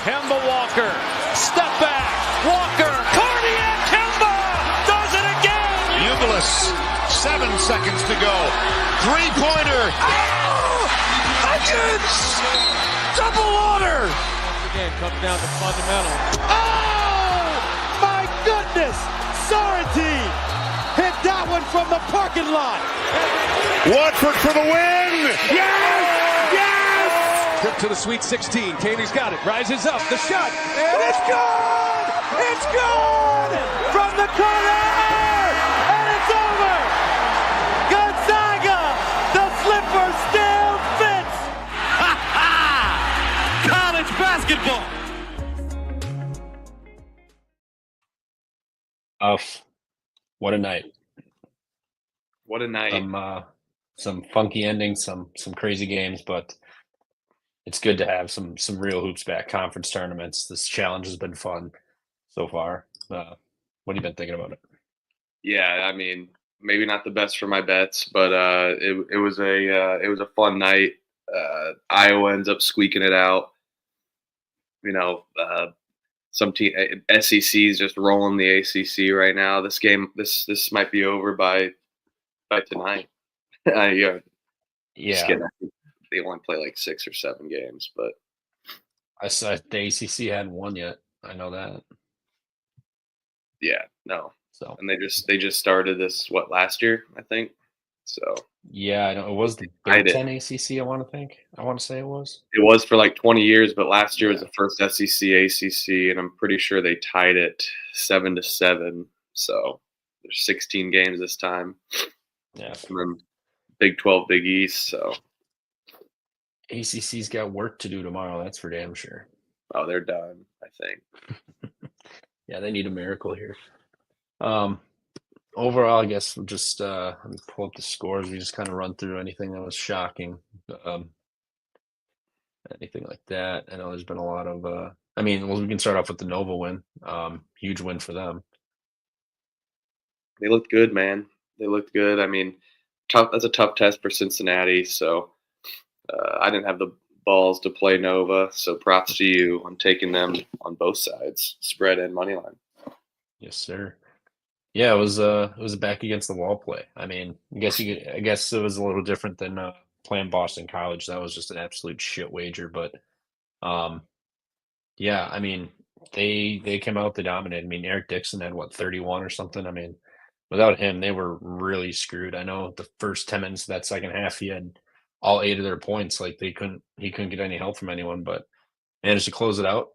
Kemba Walker, step back, Walker, cardiac Kemba, does it again! Ubilis, 7 seconds to go, three-pointer, Hutchins, double order! Again, comes down to fundamentals. Oh, my goodness, Sorrentine hit that one from the parking lot. Watford for the win! Yes! Trip to the Sweet 16, Katie's got it, rises up, the shot, And it's good! It's good! From the corner! And it's over! Gonzaga! The slipper still fits! Ha ha! College basketball! What a night. What a night. Some funky endings, some crazy games, but it's good to have some real hoops back. Conference tournaments. This challenge has been fun so far. What have you been thinking about it? Yeah, I mean, maybe not the best for my bets, but it was a fun night. Iowa ends up squeaking it out. You know, some team SEC is just rolling the ACC right now. This game, this might be over by tonight. Yeah. Just kidding. They only play like 6 or 7 games, but I saw the ACC hadn't won yet. I know that. yeah, no. So And they just started this last year, I think. So yeah, I know it was the I Big did. Ten ACC. I want to say it was. it was for like 20 years, but last year was the first SEC ACC, and I'm pretty sure they tied it 7-7. So there's 16 games this time, Yeah, and then Big 12, Big East. So ACC's got work to do tomorrow. That's for damn sure. they're done, I think. Yeah, they need a miracle here. Overall, I guess we'll just let me pull up the scores. We just kind of run through anything that was shocking, anything like that. I know there's been a lot of. We can start off with the Nova win. Huge win for them. They looked good, man. They looked good. I mean, tough. That's a tough test for Cincinnati. So I didn't have the balls to play Nova. So props to you on taking them on both sides, spread and money line. Yes, sir. Yeah, it was a back against the wall play. I mean, I guess it was a little different than playing Boston College. That was just an absolute shit wager. But yeah, I mean, they came out, they dominated. I mean, Eric Dixon had 31 or something. I mean, without him, they were really screwed. I know the first 10 minutes of that second half, he had all 8 of their points. Like he couldn't get any help from anyone, but managed to close it out.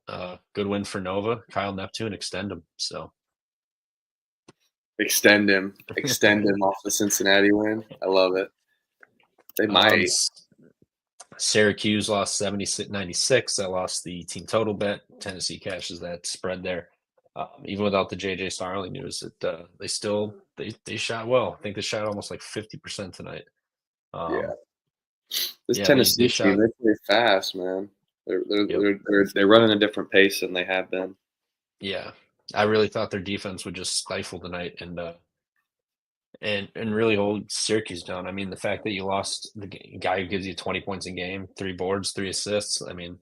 Good win for Nova. Kyle Neptune, extend him. So Extend him off the Cincinnati win. I love it. They might. Syracuse lost 76-96. That lost the team total bet. Tennessee cashes that spread there. Even without the JJ Starling news, they shot well. I think they shot almost like 50% tonight. This yeah, Tennessee they team, they play fast, man. They're running a different pace than they have been. Yeah, I really thought their defense would just stifle tonight and really hold Syracuse down. I mean, the fact that you lost the guy who gives you 20 points a game, 3 boards, 3 assists. I mean,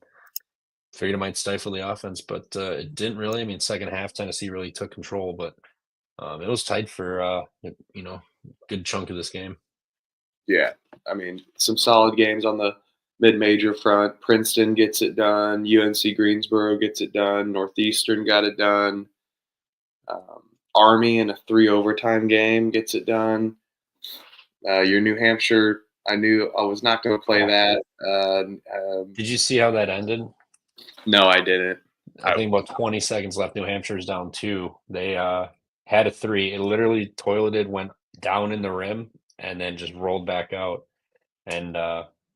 figured it might stifle the offense, but it didn't really. I mean, second half Tennessee really took control, but it was tight for good chunk of this game. Yeah, I mean, some solid games on the mid-major front. Princeton gets it done. UNC Greensboro gets it done. Northeastern got it done. Army in a 3 overtime game gets it done. Your New Hampshire, I knew I was not going to play that. Did you see how that ended? No, I didn't. I think about 20 seconds left. New Hampshire's down 2. They had a 3. It literally toileted, went down in the rim, and then just rolled back out and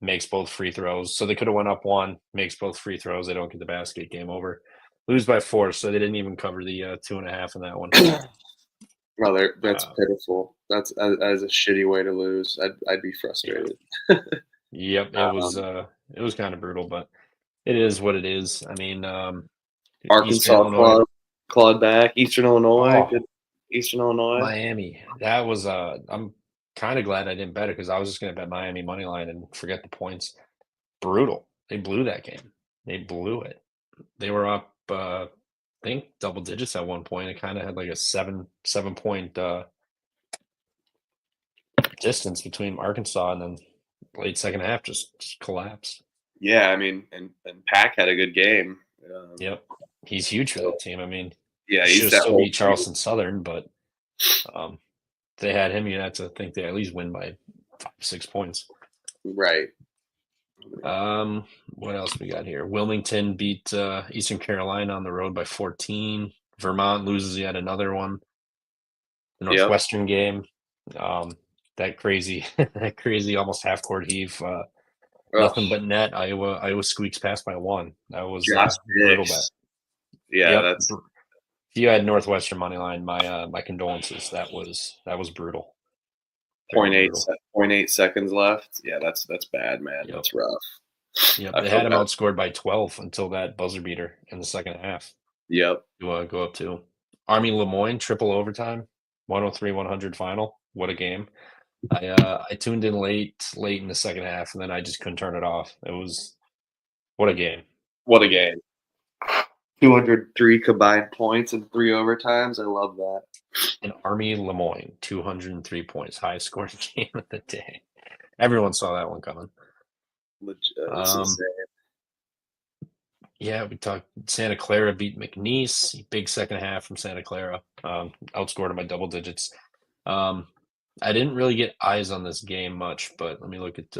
makes both free throws. So they could have went up 1, makes both free throws. They don't get the basket, game over. Lose by 4, so they didn't even cover the 2.5 in that one. No, that's pitiful. That is a shitty way to lose. I'd be frustrated. Yep, it was kind of brutal, but it is what it is. I mean, Arkansas clawed back. Eastern Illinois, good. Eastern Illinois, Miami. That was I'm kind of glad I didn't bet it because I was just going to bet Miami money line and forget the points. Brutal. They blew that game. They blew it. They were up, I think, double digits at one point. It kind of had like a 7 point distance between Arkansas, and then late second half just collapsed. Yeah, I mean, and Pack had a good game. Yep, he's huge for that team. I mean, Yeah, he he's should that have still whole beat Charleston Southern, but if they had him, you'd have to think they at least win by 5-6 points. right. What else we got here? Wilmington beat Eastern Carolina on the road by 14. Vermont loses yet another one. The Yep. Northwestern game, that crazy almost half court heave. Nothing but net. Iowa squeaks past by 1. That was Josh brutal. Dix. Yeah, Yep. that's If you had Northwestern money line, my condolences. That was brutal. Very 0.8, brutal. 0.8 seconds left. Yeah, that's bad, man. Yep. That's rough. Yep, I they feel had him bad. outscored by 12 until that buzzer beater in the second half. Yep. To go up to Army Lemoyne triple overtime, 103-100 final. What a game! I tuned in late in the second half, and then I just couldn't turn it off. It was what a game. What a game. 203 combined points in 3 overtimes. I love that. And Army Lemoyne, 203 points, highest scoring game of the day. Everyone saw that one coming. It's insane. Yeah, we talked. Santa Clara beat McNeese. Big second half from Santa Clara. Outscored them by double digits. I didn't really get eyes on this game much, but let me look at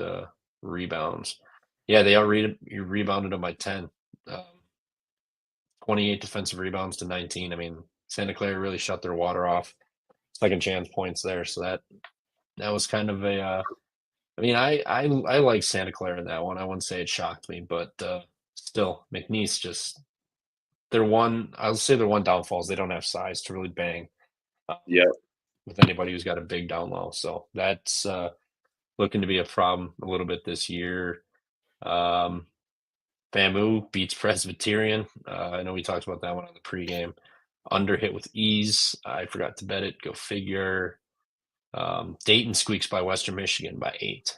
rebounds. Yeah, they rebounded them by 10. 28 defensive rebounds to 19. I mean, Santa Clara really shut their water off. Second chance points there, so that was kind of a. I mean, I like Santa Clara in that one. I wouldn't say it shocked me, but still, McNeese just I'll say their one downfall is they don't have size to really bang. Yep. With anybody who's got a big down low, so that's looking to be a problem a little bit this year. FAMU beats Presbyterian. I know we talked about that one on the pregame. Under hit with ease. I forgot to bet it. Go figure. Dayton squeaks by Western Michigan by 8.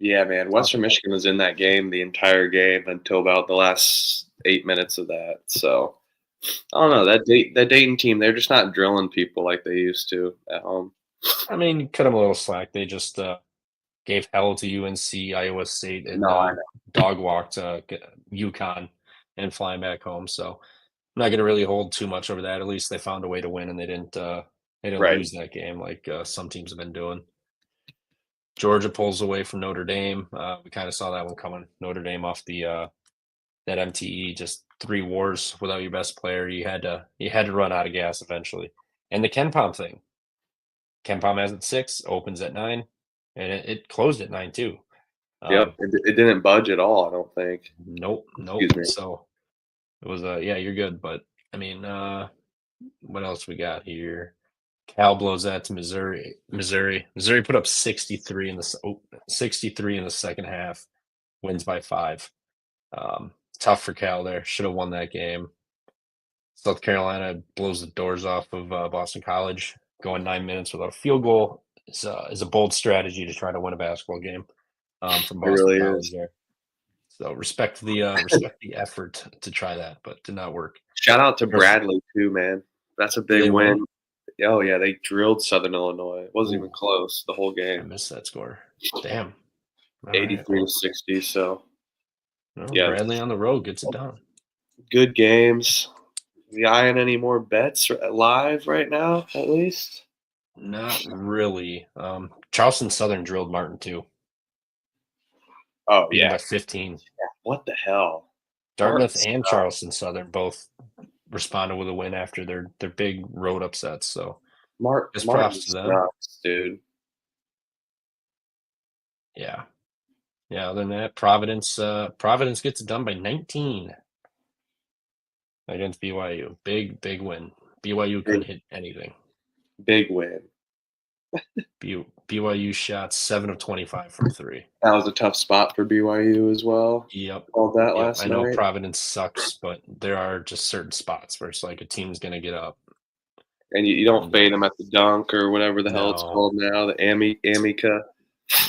Yeah, man. Western Michigan was in that game the entire game until about the last 8 minutes of that. So I don't know. That Dayton team, they're just not drilling people like they used to at home. I mean, cut them a little slack. They just gave hell to UNC, Iowa State, and dog walked UConn and flying back home. So I'm not going to really hold too much over that. At least they found a way to win, and they didn't Right. lose that game like some teams have been doing. Georgia pulls away from Notre Dame. We kind of saw that one coming. Notre Dame off the that MTE, just 3 wars without your best player. You had to run out of gas eventually. And the KenPom thing. KenPom has at 6, opens at 9, and it closed at 9 too. Yep, it didn't budge at all. I don't think. Nope. Excuse me. So it was yeah, you're good. But I mean, what else we got here? Cal blows that to Missouri. Missouri put up 63 in the second half. Wins by 5. Tough for Cal there. Should have won that game. South Carolina blows the doors off of Boston College. Going 9 minutes without a field goal is a bold strategy to try to win a basketball game from Boston really College is. there. So respect the effort to try that, but did not work. Shout out to Bradley too, man. That's a big They win. won? Oh yeah, they drilled Southern Illinois. It wasn't even close the whole I game. missed that score. Damn. All 83 right. to 60. So Well, Yeah. Bradley on the road gets it done. good games. We eyeing any more bets live right now? At least. Not really. Charleston Southern drilled Martin too. Oh Beat him yeah. by 15. What the hell? Dartmouth Martin and sucks. Charleston Southern both responded with a win after their big road upsets. So Just Martin props to them. sucks, dude. yeah. Other than that, Providence gets it done by 19 against BYU. Big win. BYU couldn't hit anything. Big win. BYU shot 7 of 25 from 3. That was a tough spot for BYU as well. Yep. All that Yep. last I know night. Providence sucks, but there are just certain spots where it's like a team's going to get up. And you don't fade them at the dunk or whatever the hell it's No. called now, the Amica.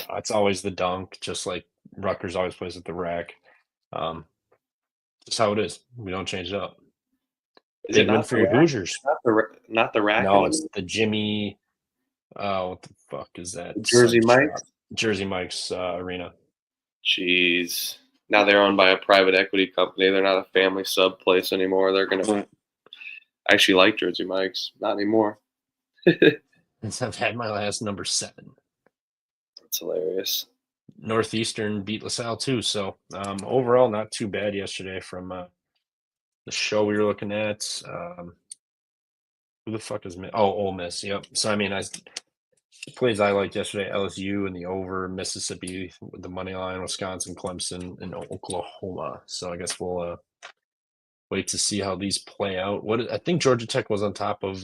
It's always the dunk, just like Rutgers always plays at the rack. That's how it is. We don't change it up. Is Big it win not for the your rack? Hoosiers. Not the rack? No, anymore? it's the Jimmy. What the fuck is that? Jersey site Mike's? shop? Jersey Mike's arena. Jeez. Now they're owned by a private equity company. They're not a family sub place anymore. They're gonna. I actually like Jersey Mike's. Not anymore. I've had my last number 7. That's hilarious. Northeastern beat LaSalle too. So overall, not too bad yesterday from the show we were looking at. Who the fuck is Ole Miss? Yep. So I mean, plays I liked yesterday: LSU and the over, Mississippi with the money line, Wisconsin, Clemson, and Oklahoma. So I guess we'll wait to see how these play out. I think Georgia Tech was on top of.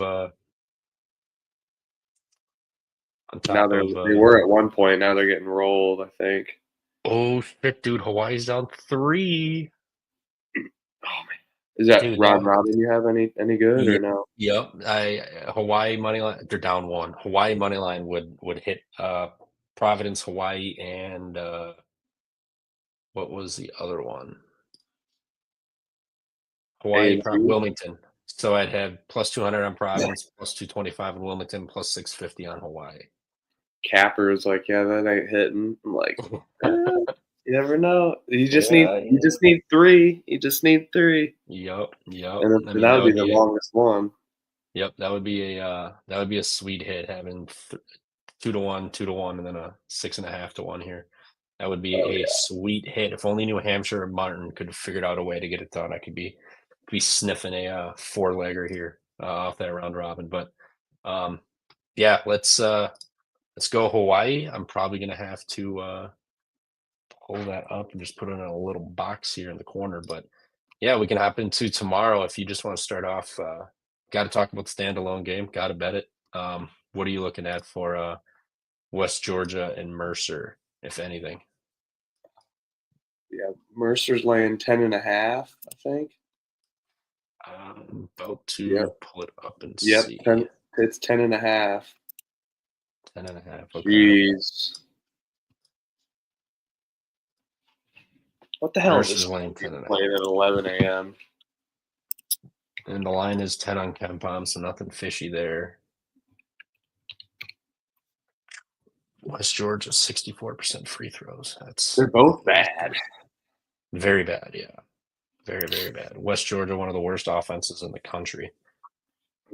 Now they were at one point. Now they're getting rolled, I think. Oh shit, dude! Hawaii's down 3. Oh man, is that Ron Robin? You have any good or no? Yep. Hawaii money line. They're down 1. Hawaii money line would hit Providence, Hawaii, and what was the other one? Hawaii, Wilmington. So I'd have plus 200 on Providence, plus 225 on Wilmington, plus 650 on Hawaii. Capper's like, yeah, that ain't hitting. I'm like, you never know. You just need 3. You just need 3. Yep. And that would be the longest one. Yep, that would be a sweet hit, having 2-1, 2-1, and then a 6.5 to 1 here. That would be a sweet hit. If only New Hampshire and Martin could have figured out a way to get it done, I could be sniffing a 4-legger here off that round robin. But yeah, let's go Hawaii. I'm probably gonna have to pull that up and just put it in a little box here in the corner. But yeah, we can hop into tomorrow if you just want to start off. Got to talk about the standalone game. Got to bet it. What are you looking at for West Georgia and Mercer, if anything? Yeah, Mercer's laying 10.5, I think. I'm about to pull it up and see. It's 10.5. 10.5. Okay. Jeez. What the hell is this laying 10.5. playing at 11 a.m.? And the line is 10 on KenPom, so nothing fishy there. West Georgia, 64% free throws. They're both bad. Very bad, yeah. Very, very bad. West Georgia, one of the worst offenses in the country.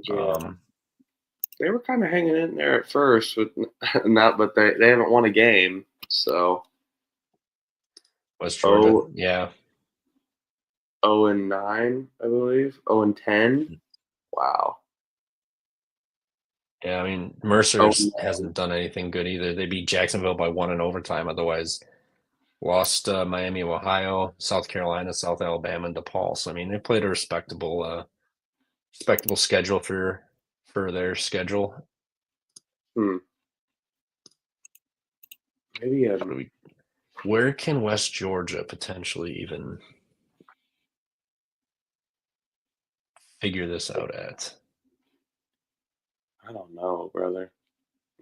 Yeah. They were kind of hanging in there at first, but they haven't won a game. So West Georgia, yeah. 0-9, I believe. 0-10. Wow. Yeah, I mean, Mercer hasn't done anything good either. They beat Jacksonville by 1 in overtime. Otherwise, lost Miami, Ohio, South Carolina, South Alabama, and DePaul. So I mean, they played a respectable schedule for their schedule. Maybe where can West Georgia potentially even figure this out at? I don't know, brother.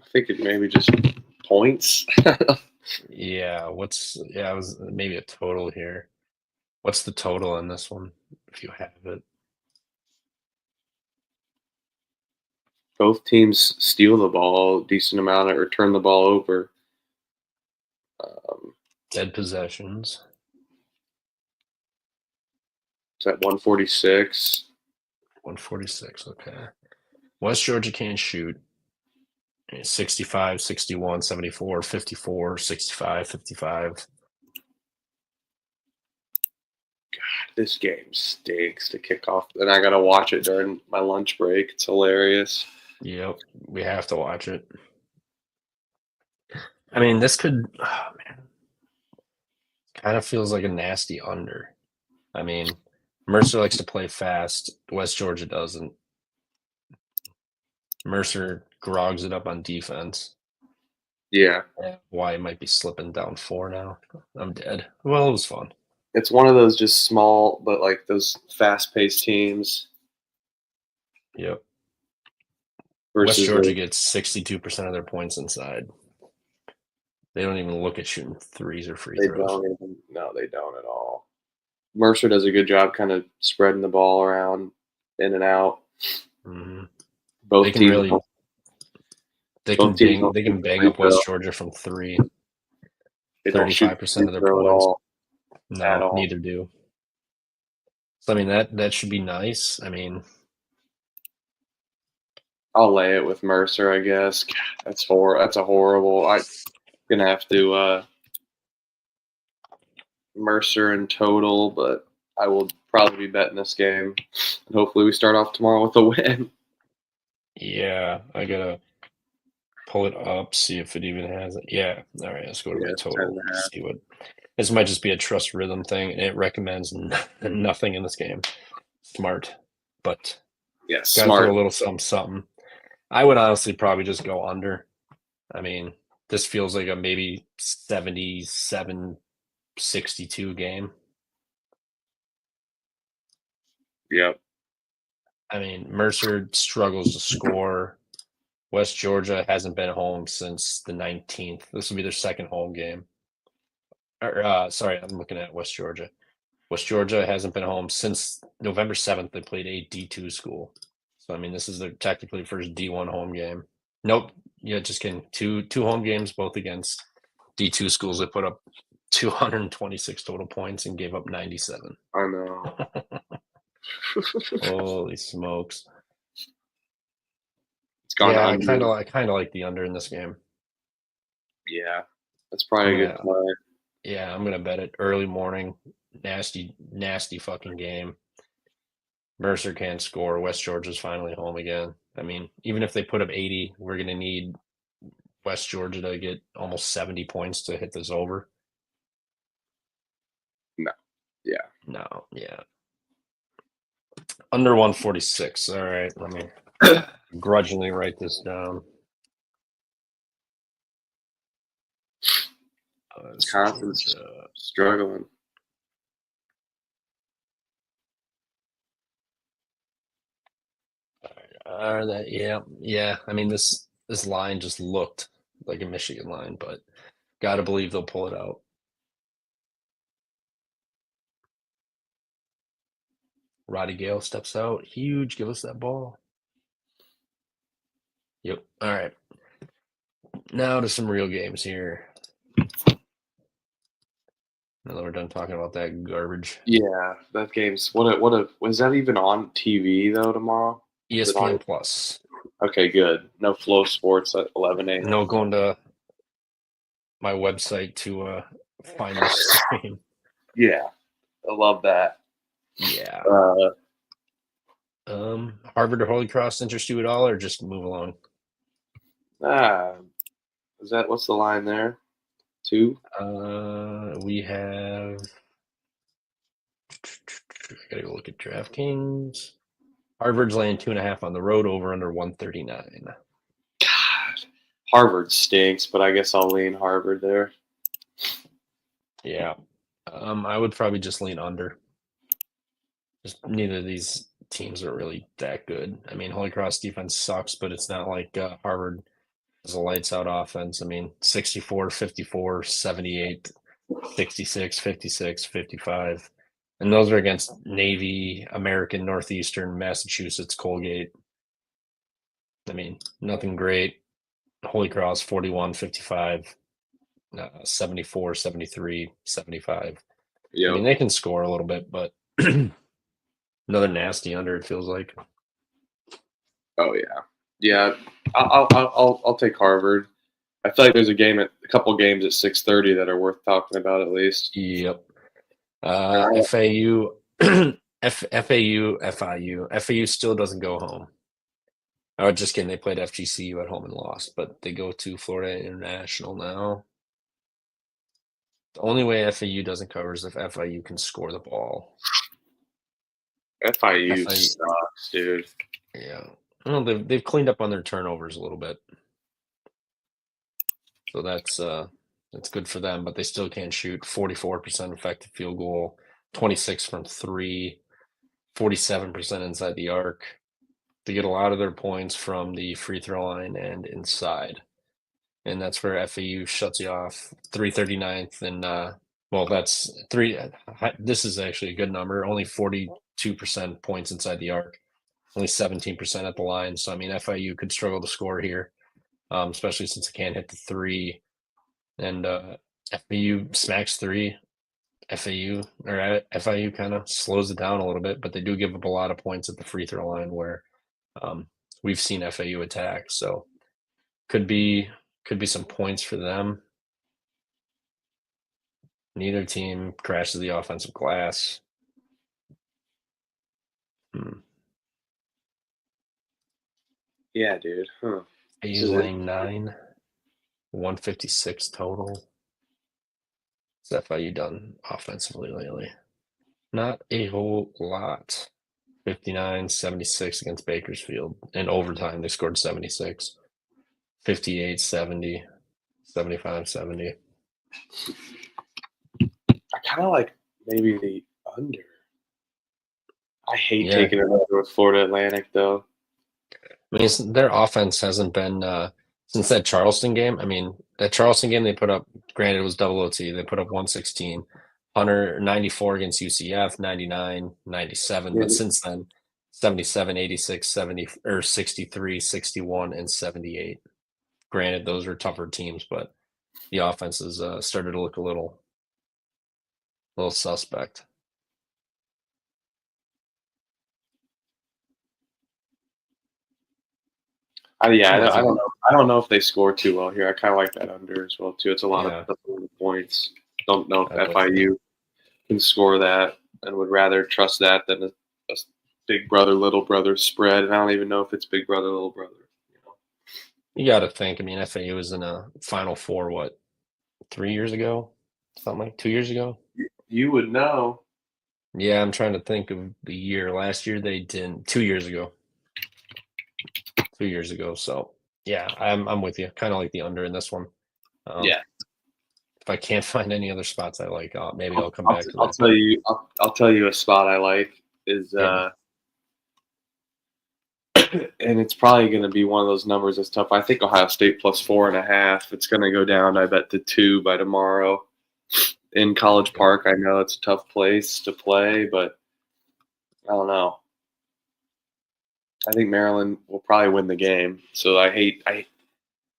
I think it maybe just points. Yeah, it was maybe a total here. What's the total on this one, if you have it? Both teams steal the ball a decent amount or turn the ball over. Dead possessions. It's at 146. 146, okay. West Georgia can't shoot. 65, 61, 74, 54, 65, 55. God, this game stinks to kick off. And I got to watch it during my lunch break. It's hilarious. Yep, we have to watch it. I mean, this could, kind of feels like a nasty under. I mean, Mercer likes to play fast. West Georgia doesn't. Mercer grogs it up on defense. Yeah. Hawaii might be slipping down 4 now. I'm dead. Well, it was fun. It's one of those just small, but like those fast-paced teams. Yep. West Georgia gets 62% of their points inside. They don't even look at shooting threes or free throws. No, they don't at all. Mercer does a good job kind of spreading the ball around in and out. Mhm. Both They can teams really don't- they both can teams bang don't bang free up West throw. Georgia from 3. They don't shoot 35% of their free throw at points. all. At No, all. neither do. So I mean that should be nice. I mean, I'll lay it with Mercer, I guess. God, that's a horrible. I'm gonna have to Mercer in total, but I will probably be betting this game. And hopefully we start off tomorrow with a win. yeah, I gotta pull it up, see if it even has it. Yeah, all right, let's go to Yeah, my it's total. 10.5. See what this might just be a trust rhythm thing, and it recommends nothing in this game. Smart, but Yeah, gotta smart. throw a little something. I would honestly probably just go under. I mean, this feels like a maybe 77-62 game. Yep. I mean, Mercer struggles to score. West Georgia hasn't been home since the 19th. This will be their second home game. Sorry, I'm looking at West Georgia. West Georgia hasn't been home since November 7th. They played a D2 school. So, I mean, this is their technically first D1 home game. Nope. Yeah, just kidding. Two home games, both against D2 schools. They put up 226 total points and gave up 97. I know. Holy smokes. It's gone Yeah, under. I kind of like the under in this game. Yeah. That's probably a good play. Yeah, I'm gonna bet it early morning. Nasty fucking game. Mercer can't score. West Georgia's finally home again. I mean, even if they put up 80, we're gonna need West Georgia to get almost 70 points to hit this over. No. Yeah. No, yeah. Under 146. All right, let me grudgingly write this down. Wisconsin's struggling. Yeah. I mean, this line just looked like a Michigan line, but gotta believe they'll pull it out. Roddy Gale steps out. Huge. Give us that ball. Yep. All right. Now to some real games here. Now that we're done talking about that garbage. Yeah, that game's was that even on TV though tomorrow? ESPN Plus. Okay, good. No Flow Sports at 11 a.m. No going to my website to find this stream. Yeah, I love that. Yeah. Harvard or Holy Cross interest you at all, or just move along? What's the line there? 2? We have. I gotta go look at DraftKings. Harvard's laying 2.5 on the road, over under 139. God, Harvard stinks, but I guess I'll lean Harvard there. Yeah. I would probably just lean under. Just neither of these teams are really that good. I mean, Holy Cross defense sucks, but it's not like Harvard has a lights out offense. I mean, 64, 54, 78, 66, 56, 55. And those are against Navy, American, Northeastern, Massachusetts, Colgate. I mean, nothing great. Holy Cross, 41, 55, 74, 73, 75. Yep. I mean, they can score a little bit, but another nasty under, it feels like. Oh yeah, yeah. I'll take Harvard. I feel like there's a couple games at 6:30 that are worth talking about at least. Yep. FAU, FIU still doesn't go home. Oh, just kidding. They played FGCU at home and lost, but they go to Florida International now. The only way FAU doesn't cover is if FIU can score the ball. FIU sucks, dude. Yeah. Well, they've cleaned up on their turnovers a little bit. So that's good for them, but they still can't shoot. 44% effective field goal, 26 from 3, 47% inside the arc. They get a lot of their points from the free throw line and inside. And that's where FAU shuts you off. 339th in Well, that's 3. This is actually a good number. Only 42% points inside the arc, only 17% at the line. So, I mean, FIU could struggle to score here, especially since they can't hit the 3. And FIU smacks 3. FIU kind of slows it down a little bit, but they do give up a lot of points at the free throw line where we've seen FIU attack. So could be some points for them. Neither team crashes the offensive glass. Yeah, dude. Huh. FIU laying 9, 156 total. What's FIU done offensively lately? Not a whole lot. 59-76 against Bakersfield. In overtime, they scored 76. 58-70, 75-70. I kind of like maybe the under. I hate taking it under with Florida Atlantic, though. I mean, their offense hasn't been since that Charleston game. I mean, that Charleston game they put up, granted it was double OT, they put up 116. 94 against UCF, 99, 97. But since then, 77, 86, 70, or 63, 61, and 78. Granted, those are tougher teams, but the offense has started to look a little suspect. I don't know. I don't know if they score too well here. I kind of like that under as well too. It's a lot of points. Don't know if FIU can score that, and would rather trust that than a big brother little brother spread. And I don't even know if it's big brother little brother. You got to think. I mean, FAU was in a Final Four 3 years ago, something like 2 years ago. You would know. Yeah, I'm trying to think of the year. Last year they didn't. 2 years ago. 2 years ago. So yeah, I'm with you. Kind of like the under in this one. Yeah. If I can't find any other spots I like, maybe I'll come back to that. I'll tell you a spot I like is and it's probably going to be one of those numbers that's tough. I think Ohio State plus 4.5. It's going to go down, I bet, to 2 by tomorrow in College Park. I know it's a tough place to play, but I don't know. I think Maryland will probably win the game. So I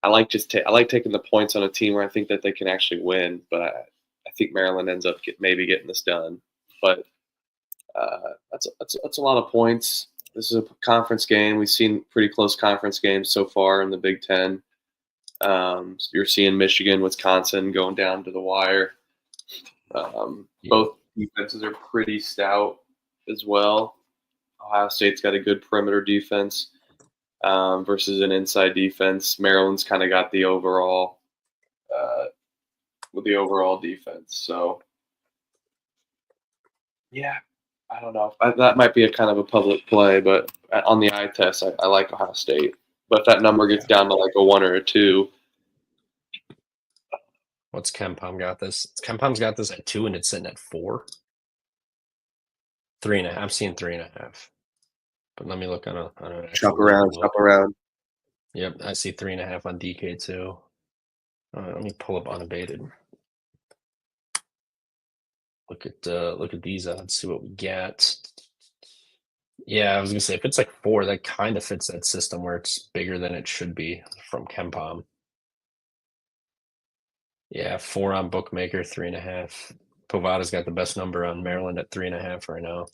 like taking the points on a team where I think that they can actually win, but I think Maryland ends up maybe getting this done. But that's a lot of points. This is a conference game. We've seen pretty close conference games so far in the Big Ten. You're seeing Michigan, Wisconsin going down to the wire. Both defenses are pretty stout as well. Ohio State's got a good perimeter defense versus an inside defense. Maryland's kind of got the overall defense. So, yeah. I don't know. That might be a kind of a public play, but on the eye test, I like Ohio State. But if that number gets down to like a 1 or a 2. What's KenPom got this? KenPom's got this at 2 and it's sitting at 4. 3.5. I'm seeing 3.5. But let me look on an Chop around. Yep, I see 3.5 on DK too. Let me pull up unabated. Look at these odds, see what we get. Yeah, I was gonna say if it's like 4, that kind of fits that system where it's bigger than it should be from KenPom. Yeah, 4 on Bookmaker, 3.5. Povada's got the best number on Maryland at 3.5 right now.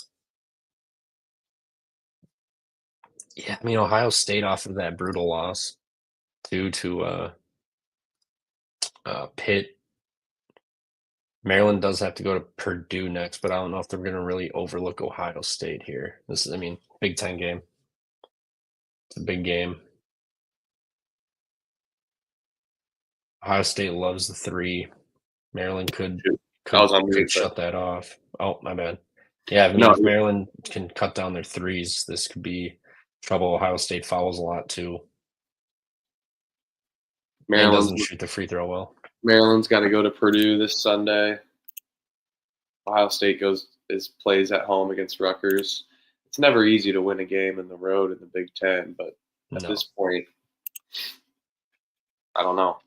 Yeah, I mean Ohio State off of that brutal loss due to Pitt. Maryland does have to go to Purdue next, but I don't know if they're going to really overlook Ohio State here. This is, Big Ten game. It's a big game. Ohio State loves the 3. Maryland could shut that off. Oh, my bad. Yeah, if Maryland can cut down their 3s, this could be trouble. Ohio State fouls a lot too. Maryland doesn't shoot the free throw well. Maryland's got to go to Purdue this Sunday. Ohio State plays at home against Rutgers. It's never easy to win a game in the road in the Big Ten, but at this point, I don't know.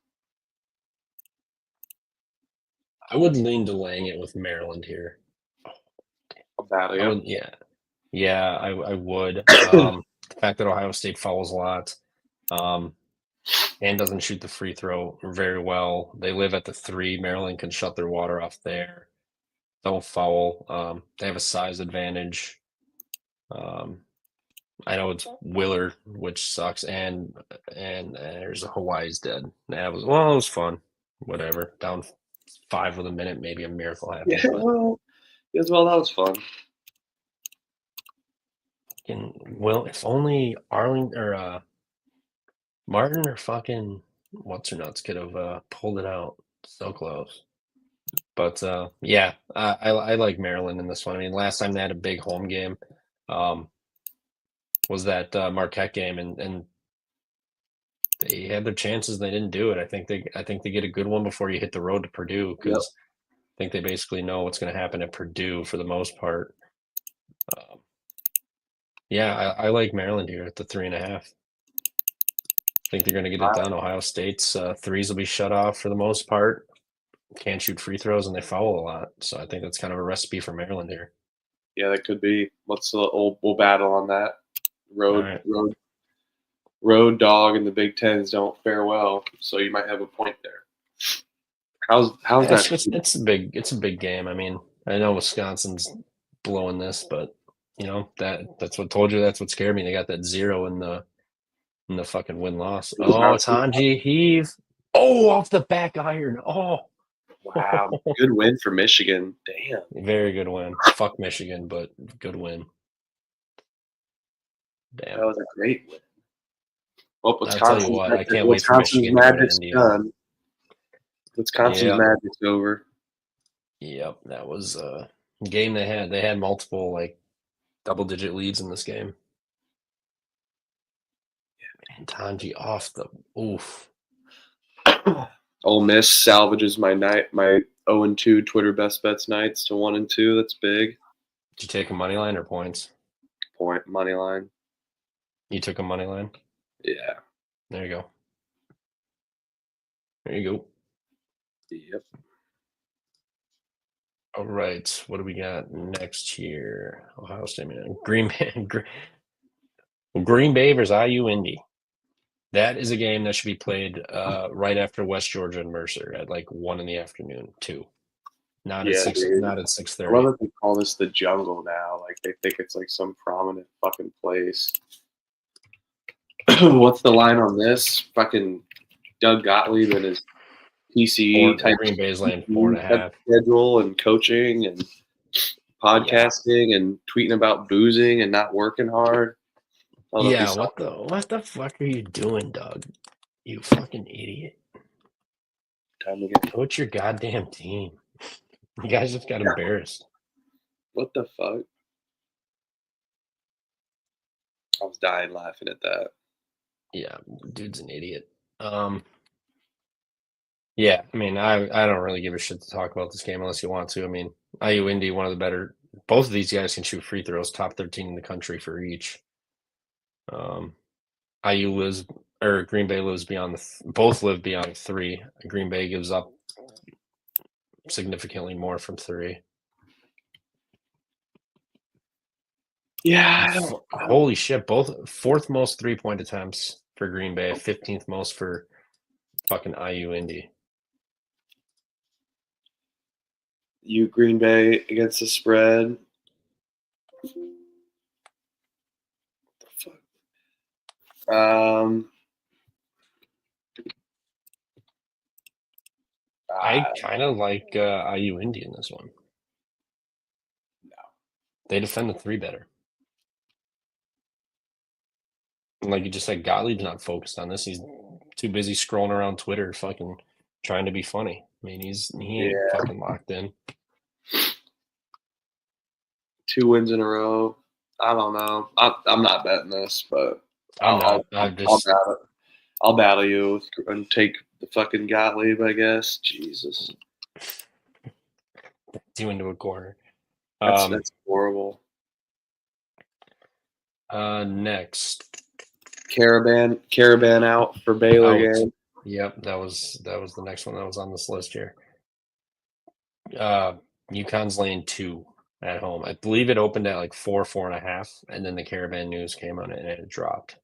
I would lean to laying it with Maryland here. I'll battle I you. would, yeah, I would. The fact that Ohio State fouls a lot, and doesn't shoot the free throw very well. They live at the 3. Maryland can shut their water off there. Don't foul. They have a size advantage. I know it's Willard, which sucks, and there's a Hawaii's dead. That was, well, it was fun. Whatever. Down 5 with a minute, maybe a miracle happens. Yeah, But well, that was fun. well, if only Arlington or Martin or fucking what's her nuts could have pulled it out. So close. But yeah, I like Maryland in this one. I mean, last time they had a big home game was that Marquette game, and they had their chances. They didn't do it. I think they get a good one before you hit the road to Purdue, because I think they basically know what's going to happen at Purdue for the most part. Yeah, I like Maryland here at the 3.5. I think they're going to get it done. Ohio State's threes will be shut off for the most part. Can't shoot free throws, and they foul a lot. So I think that's kind of a recipe for Maryland here. Yeah, that could be. We'll battle on that. Road dog and the Big Tens don't fare well, so you might have a point there. How's that? It's a big game. I mean, I know Wisconsin's blowing this, but you know that's what told you. That's what scared me. They got that 0 in the fucking win-loss. Oh, it's Hanji heave. Oh, off the back iron. Oh, wow, good win for Michigan. Damn, very good win. Fuck Michigan, but good win. Damn, that was a great win. Well, I'll tell you what, I can't wait for Michigan to go to India. Done. Wisconsin's magic's over. Yep, that was a game they had. They had multiple like double-digit leads in this game. Yeah, man, Tanji off the oof. Ole Miss salvages my 0-2 Twitter best bets nights to 1-2. That's big. Did you take a money line or points? Money line. You took a money line? Yeah. There you go. There you go. Yep. All right. What do we got next here? Ohio State, man. Green Bay versus IU Indy. That is a game that should be played right after West Georgia and Mercer at like 1 in the afternoon, 2. Not at 6. Dude. Not at 6:30. I love that they call this the jungle now. Like they think it's like some prominent fucking place. What's the line on this? Fucking Doug Gottlieb and his PCE type Green Bay's laying 4.5 schedule and coaching and podcasting and tweeting about boozing and not working hard. Yeah, what the fuck are you doing, Doug? You fucking idiot. Time to get coach your goddamn team. You guys just got embarrassed. What the fuck? I was dying laughing at that. Yeah, dude's an idiot. Yeah, I mean, I don't really give a shit to talk about this game unless you want to. I mean, IU Indy, one of the better. Both of these guys can shoot free throws, top 13 in the country for each. IU lives, or Green Bay lives beyond both live beyond 3. Green Bay gives up significantly more from 3. Yeah. Holy shit, both 4th most 3-point attempts for Green Bay, 15th most for fucking IU Indy. Green Bay against the spread. What the fuck? I kind of like IU Indy in this one. No. They defend the 3 better. And like you just said, Gottlieb's not focused on this. He's too busy scrolling around Twitter, fucking trying to be funny. I mean, he ain't fucking locked in. 2 wins in a row. I don't know. I'm not betting this, but I'll battle you and take the fucking Gottlieb, I guess. Jesus. You into a corner. That's horrible. Next. Caravan out for Baylor game. Yep, that was the next one that was on this list here. UConn's laying 2 at home. I believe it opened at like 4.5, and then the Caravan News came on it and it dropped.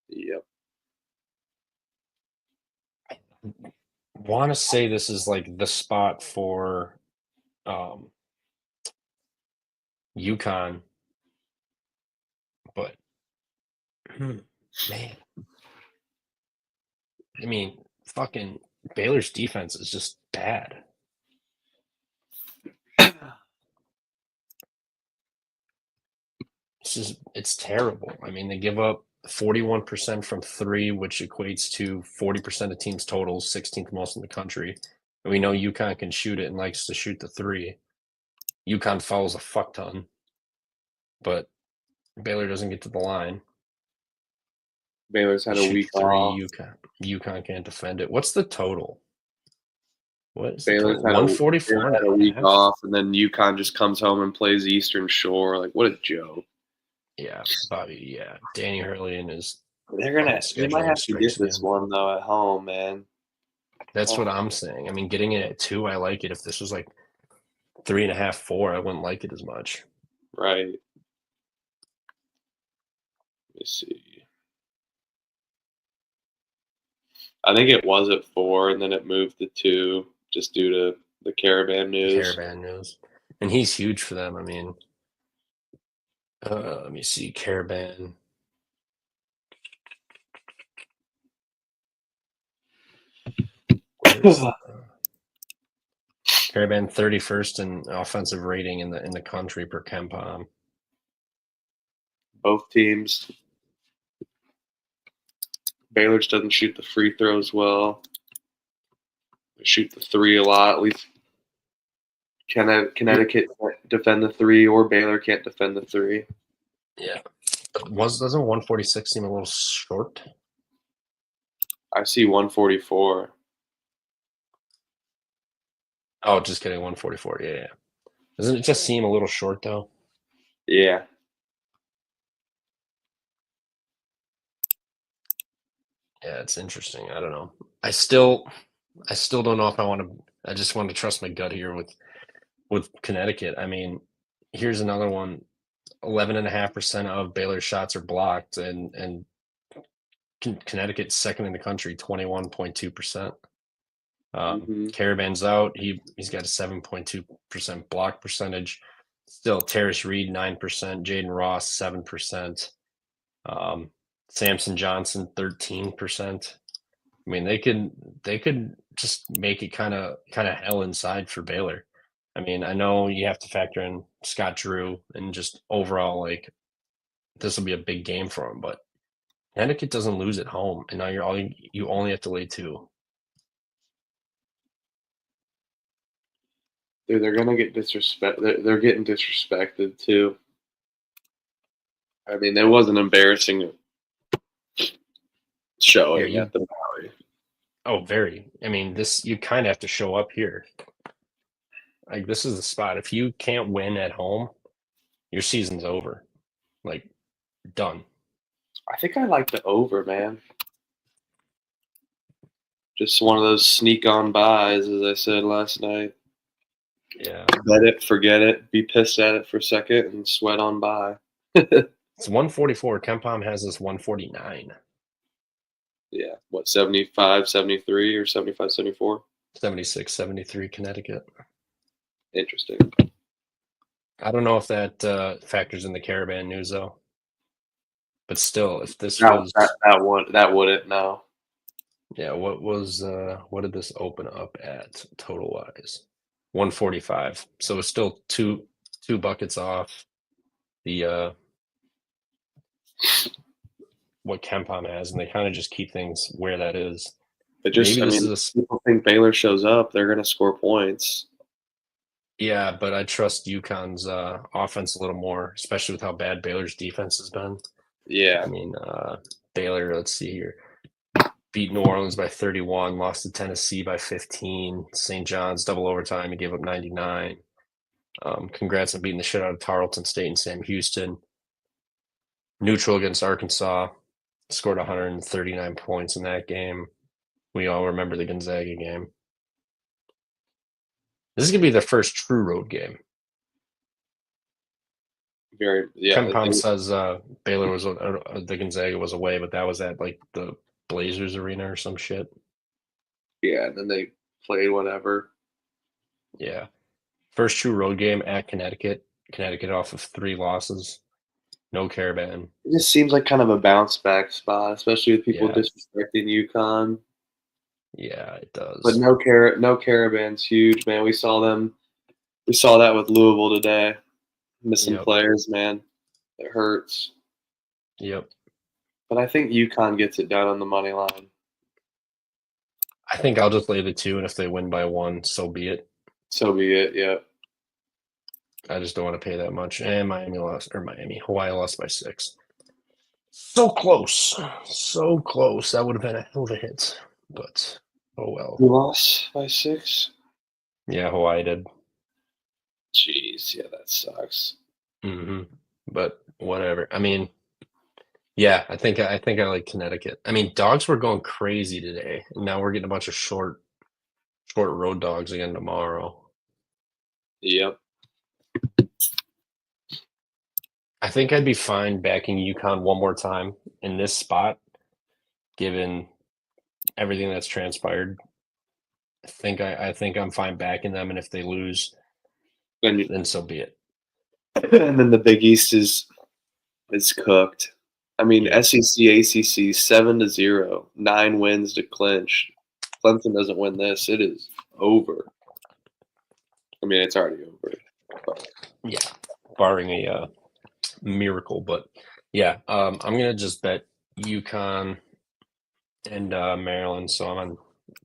Yep. Want to say this is like the spot for UConn, but man, I mean, fucking Baylor's defense is just bad. It's terrible. I mean, they give up 41% from 3, which equates to 40% of teams' totals, 16th most in the country. And we know UConn can shoot it and likes to shoot the 3. UConn fouls a fuck ton, but Baylor doesn't get to the line. Baylor's had a Shoot week 3, off. UConn can't defend it. What's the total? What is Baylor's the had total? a 144 had a week off, and then UConn just comes home and plays Eastern Shore. Like, what a joke! Yeah, Bobby. Yeah, Danny Hurley and his. They might have to get this again. one though at home, man. That's what I'm saying. I mean, getting it at 2, I like it. If this was like 3.5, 4, I wouldn't like it as much. Right. Let me see. I think it was at 4, and then it moved to 2 just due to the Caravan News. Caravan News, and he's huge for them. I mean, let me see, Caravan. Caravan 31st in offensive rating in the country per KenPom. Both teams. Baylor just doesn't shoot the free throws well. They shoot the 3 a lot. At least Connecticut can't defend the 3, or Baylor can't defend the 3. Yeah. Doesn't 146 seem a little short? I see 144. Oh, just kidding. 144. Yeah. Doesn't it just seem a little short, though? Yeah. Yeah, it's interesting. I don't know. I still don't know if I want to. I just want to trust my gut here with Connecticut. I mean, here's another one. 11.5% of Baylor's shots are blocked, and Connecticut's second in the country, 21.2%. Caravan's out. He's got a 7.2% block percentage. Still, Terrace Reed 9%, Jaden Ross 7%, Samson Johnson 13%. I mean, they could just make it kind of hell inside for Baylor. I mean, I know you have to factor in Scott Drew and just overall, like, this will be a big game for him, but Connecticut doesn't lose at home, and now you only have to lay 2. Dude, they're gonna get disrespect. They're getting disrespected too. I mean, it was an embarrassing showing at the Valley. Oh, very. I mean, you kind of have to show up here. Like, this is the spot. If you can't win at home, your season's over. Like, done. I think I like the over, man. Just one of those sneak on buys, as I said last night. Yeah. Bet it, forget it, be pissed at it for a second, and sweat on buy. It's 144. KenPom has this 149. Yeah. What, 75, 73, or 75, 74? 76, 73 Connecticut. Interesting. I don't know if that factors in the Caravan News, though. But still, if this was that wouldn't, no. Yeah, what did this open up at total wise? 145. So it's still two buckets off the what KenPom has, and they kind of just keep things where that is. But just, people think Baylor shows up, they're going to score points. Yeah, but I trust UConn's offense a little more, especially with how bad Baylor's defense has been. Yeah. I mean, Baylor, let's see here, beat New Orleans by 31, lost to Tennessee by 15, St. John's double overtime, he gave up 99. Congrats on beating the shit out of Tarleton State and Sam Houston. Neutral against Arkansas, scored 139 points in that game. We all remember the Gonzaga game. This is gonna be their first true road game. Ken Palm says Baylor was the Gonzaga was away, but that was at like the Blazers arena or some shit. Yeah, and then they played whatever. Yeah, first true road game at Connecticut. Connecticut off of 3 losses, no Caravan. It just seems like kind of a bounce back spot, especially with people Yeah. disrespecting UConn. Yeah, it does. But no Caravan's huge, man. We saw them. We saw that with Louisville today. Missing Yep. players, man. It hurts. Yep. But I think UConn gets it done on the money line. I think I'll just lay the 2, and if they win by 1, so be it. So be it. Yeah. I just don't want to pay that much. And Hawaii lost by 6. So close. So close. That would have been a hell of a hit. But oh well. We lost by 6. Yeah, Hawaii did. Jeez, yeah, that sucks. But whatever. I mean, yeah, I think I like Connecticut. I mean, dogs were going crazy today, and now we're getting a bunch of short road dogs again tomorrow. Yep. I think I'd be fine backing UConn one more time in this spot, given everything that's transpired. I think I'm fine backing them, and if they lose, then so be it. And then the Big East is cooked. I mean, Yeah. SEC, ACC 7-0, 9 wins to clinch. Clemson doesn't win this, it is over. I mean, it's already over. But Yeah, barring a miracle, but yeah, I'm gonna just bet UConn and Maryland. So I'm on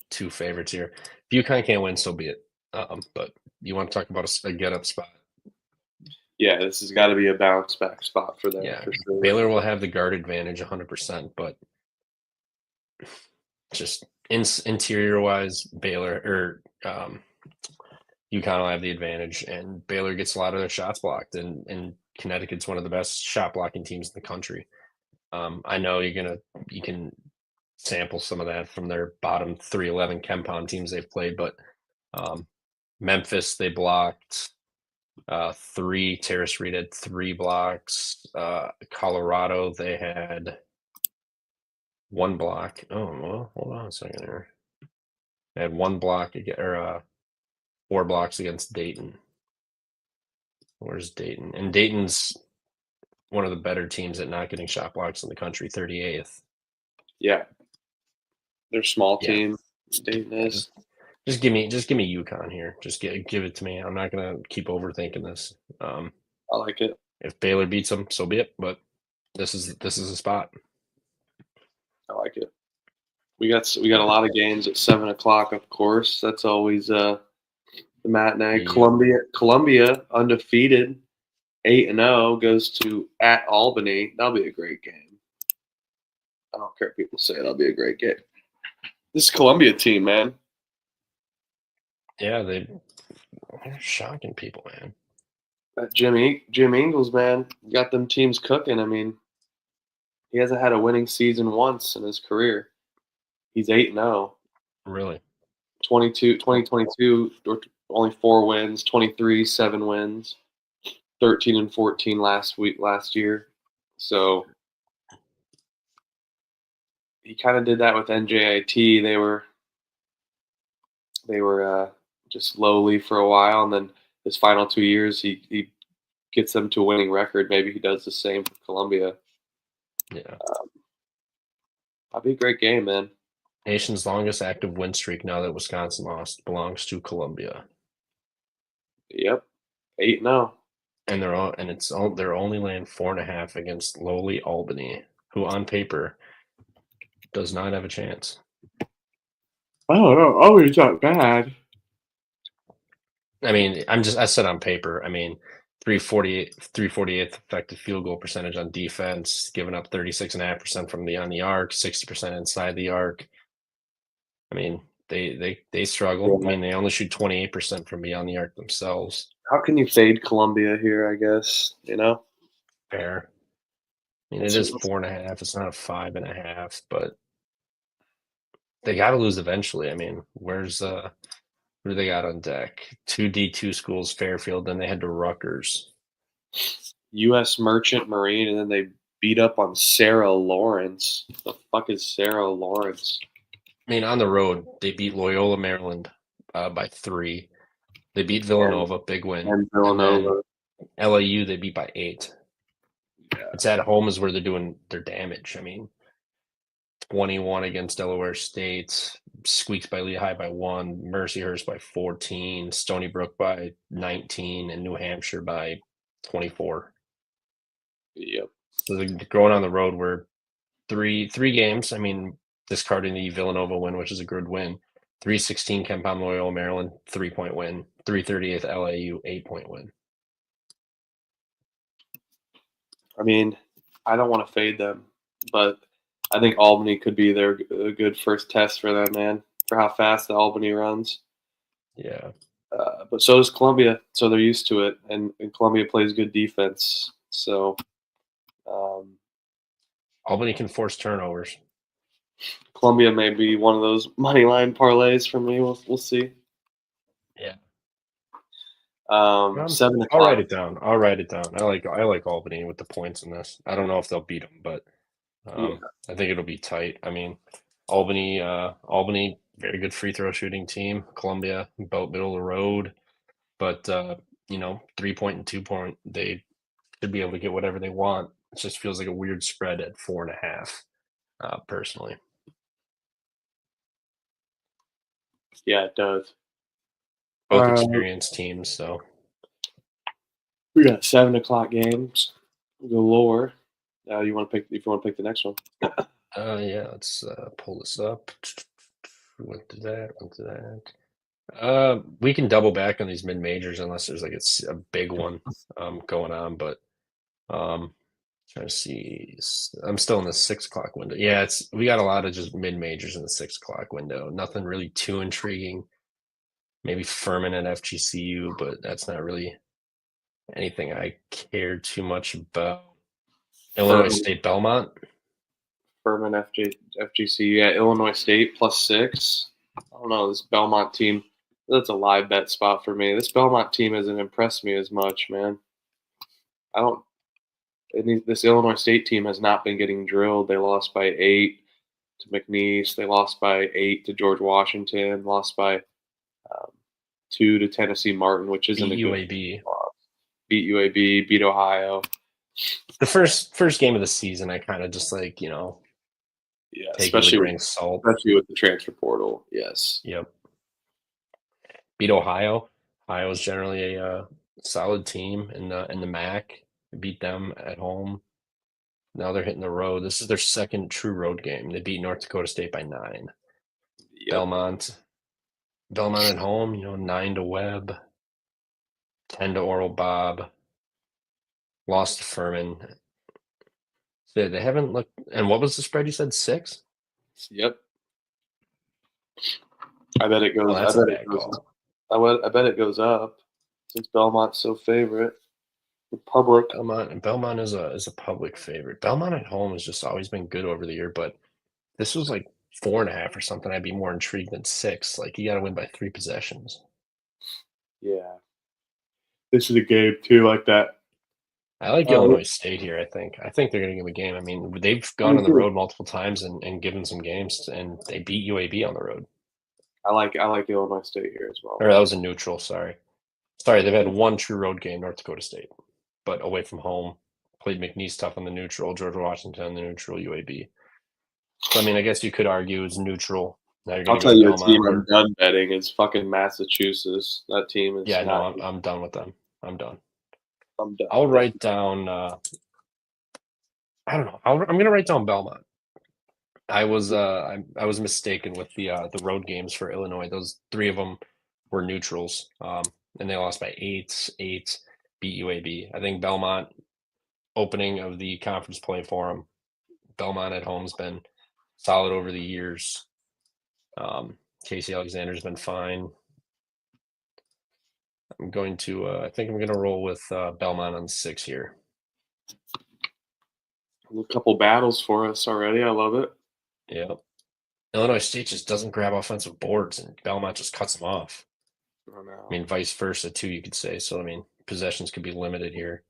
2 favorites here. If UConn can't win, so be it. But you want to talk about a get up spot? yeah, this has got to be a bounce back spot for them. Yeah, for sure. Baylor will have the guard advantage 100%, but just interior wise, Baylor or UConn will have the advantage, and Baylor gets a lot of their shots blocked, and Connecticut's one of the best shot blocking teams in the country. I know you can sample some of that from their bottom 311 KenPom teams they've played, but Memphis they blocked 3. Terrace Reed had 3 blocks. Colorado they had 1 block. Oh well, hold on a second here. They had 1 block or 4 blocks against Dayton. Where's Dayton? And Dayton's one of the better teams at not getting shot blocks in the country, 38th. Yeah. They're a small Yeah. team. Dayton is. Just give me UConn here. Just give it to me. I'm not gonna keep overthinking this. I like it. If Baylor beats them, so be it. But this is a spot. I like it. We got a lot of games at 7 o'clock, of course. That's always the matinee. Yeah. Columbia undefeated, 8-0, goes to at Albany. That'll be a great game. I don't care if people say it. That'll be a great game. This Columbia team, man. Yeah, they're shocking people, man. That Jim Ingles, man, got them teams cooking. I mean, he hasn't had a winning season once in his career. He's 8-0. Really? 2022, only 4 wins. 23, 7 wins. 13-14 last year. So he kind of did that with NJIT. They were just lowly for a while, and then his final 2 years, he gets them to a winning record. Maybe he does the same for Columbia. Yeah. That'd be a great game, man. Nation's longest active win streak now that Wisconsin lost belongs to Columbia. Yep, 8-0. And they're only laying 4.5 against lowly Albany, who on paper does not have a chance. Oh no, Albany's not bad. I mean, I said on paper. I mean, 348th effective field goal percentage on defense, giving up 36.5% from beyond the arc, 60% inside the arc. I mean, they struggle. I mean, they only shoot 28% from beyond the arc themselves. How can you fade Columbia here? I guess Fair. I mean, it is 4.5. It's not a 5.5, but they got to lose eventually. I mean, where's Who do they got on deck? 2 D2 schools, Fairfield. Then they head to Rutgers. U.S. Merchant Marine, and then they beat up on Sarah Lawrence. The fuck is Sarah Lawrence? I mean, on the road, they beat Loyola, Maryland by 3. They beat Villanova, big win. And Villanova. And LAU, they beat by 8. Yeah. It's at home is where they're doing their damage. I mean, 21 against Delaware State, squeaks by Lehigh by 1, Mercyhurst by 14, Stony Brook by 19, and New Hampshire by 24. Yep. So they're going on the road where three games. I mean, discarding the Villanova win, which is a good win. 316 KenPom Loyola Maryland, 3-point win. 338th LAU, 8-point win. I mean, I don't want to fade them, but I think Albany could be a good first test for them, man, for how fast the Albany runs. Yeah. But so does Columbia, so they're used to it, and Columbia plays good defense. So Albany can force turnovers. Columbia may be one of those money line parlays for me. We'll see. Yeah. 7 o'clock. I'll write it down. I like Albany with the points in this. I don't know if they'll beat them, but I think it'll be tight. I mean, Albany, very good free throw shooting team. Columbia, about middle of the road, but 3-point and 2-point, they should be able to get whatever they want. It just feels like a weird spread at 4.5, personally. Yeah, it does. Both experienced teams, so we got 7 o'clock games galore. You want to pick? If you want to pick the next one. Yeah, let's pull this up. Went to that. We can double back on these mid majors unless there's like a big one going on. But trying to see. I'm still in the 6 o'clock window. Yeah, we got a lot of just mid majors in the 6 o'clock window. Nothing really too intriguing. Maybe Furman and FGCU, but that's not really anything I care too much about. Illinois State Belmont. Furman FGCU. Yeah, Illinois State +6. I don't know, this Belmont team, that's a live bet spot for me. This Belmont team hasn't impressed me as much, man. This Illinois State team has not been getting drilled. They lost by 8 to McNeese. They lost by 8 to George Washington. Lost by 2 to Tennessee Martin, which isn't a good UAB. Beat UAB, beat Ohio. The first game of the season, I kind of just take especially with a grain of salt. Especially with the transfer portal. Yes. Yep. Beat Ohio. Ohio is generally a solid team in the MAC. Beat them at home. Now they're hitting the road. This is their second true road game. They beat North Dakota State by 9. Yep. Belmont at home, 9 to Webb, 10 to Oral Bob. Lost to Furman. They haven't looked. And what was the spread? You said 6? Yep. I bet it goes. I bet it goes up since Belmont's so favorite. The public. Belmont is a public favorite. Belmont at home has just always been good over the year, but this was like 4.5 or something. I'd be more intrigued than 6. Like, you got to win by 3 possessions. Yeah. This is a game too, like that. I like Illinois State here. I think they're going to give a game. I mean, they've gone on the road multiple times and given some games, and they beat UAB on the road. I like Illinois State here as well. Or that was a neutral. Sorry, they've had 1 true road game, North Dakota State, but away from home. Played McNeese tough on the neutral, George Washington on the neutral, UAB. So I mean, I guess you could argue it's neutral. Now I'll tell you a team I'm done betting is fucking Massachusetts. That team is. Yeah, no, I'm done with them. I'm done. I'll write down. I don't know. I'm going to write down Belmont. I was mistaken with the road games for Illinois. Those 3 of them were neutrals, and they lost by 8. Beat UAB. I think Belmont, opening of the conference play for them. Belmont at home's been solid over the years. Casey Alexander's been fine. I'm going to. I think I'm going to roll with Belmont on 6 here. A couple battles for us already. I love it. Yeah. Illinois State just doesn't grab offensive boards, and Belmont just cuts them off. I don't know. I mean, vice versa too, you could say. So I mean, possessions could be limited here,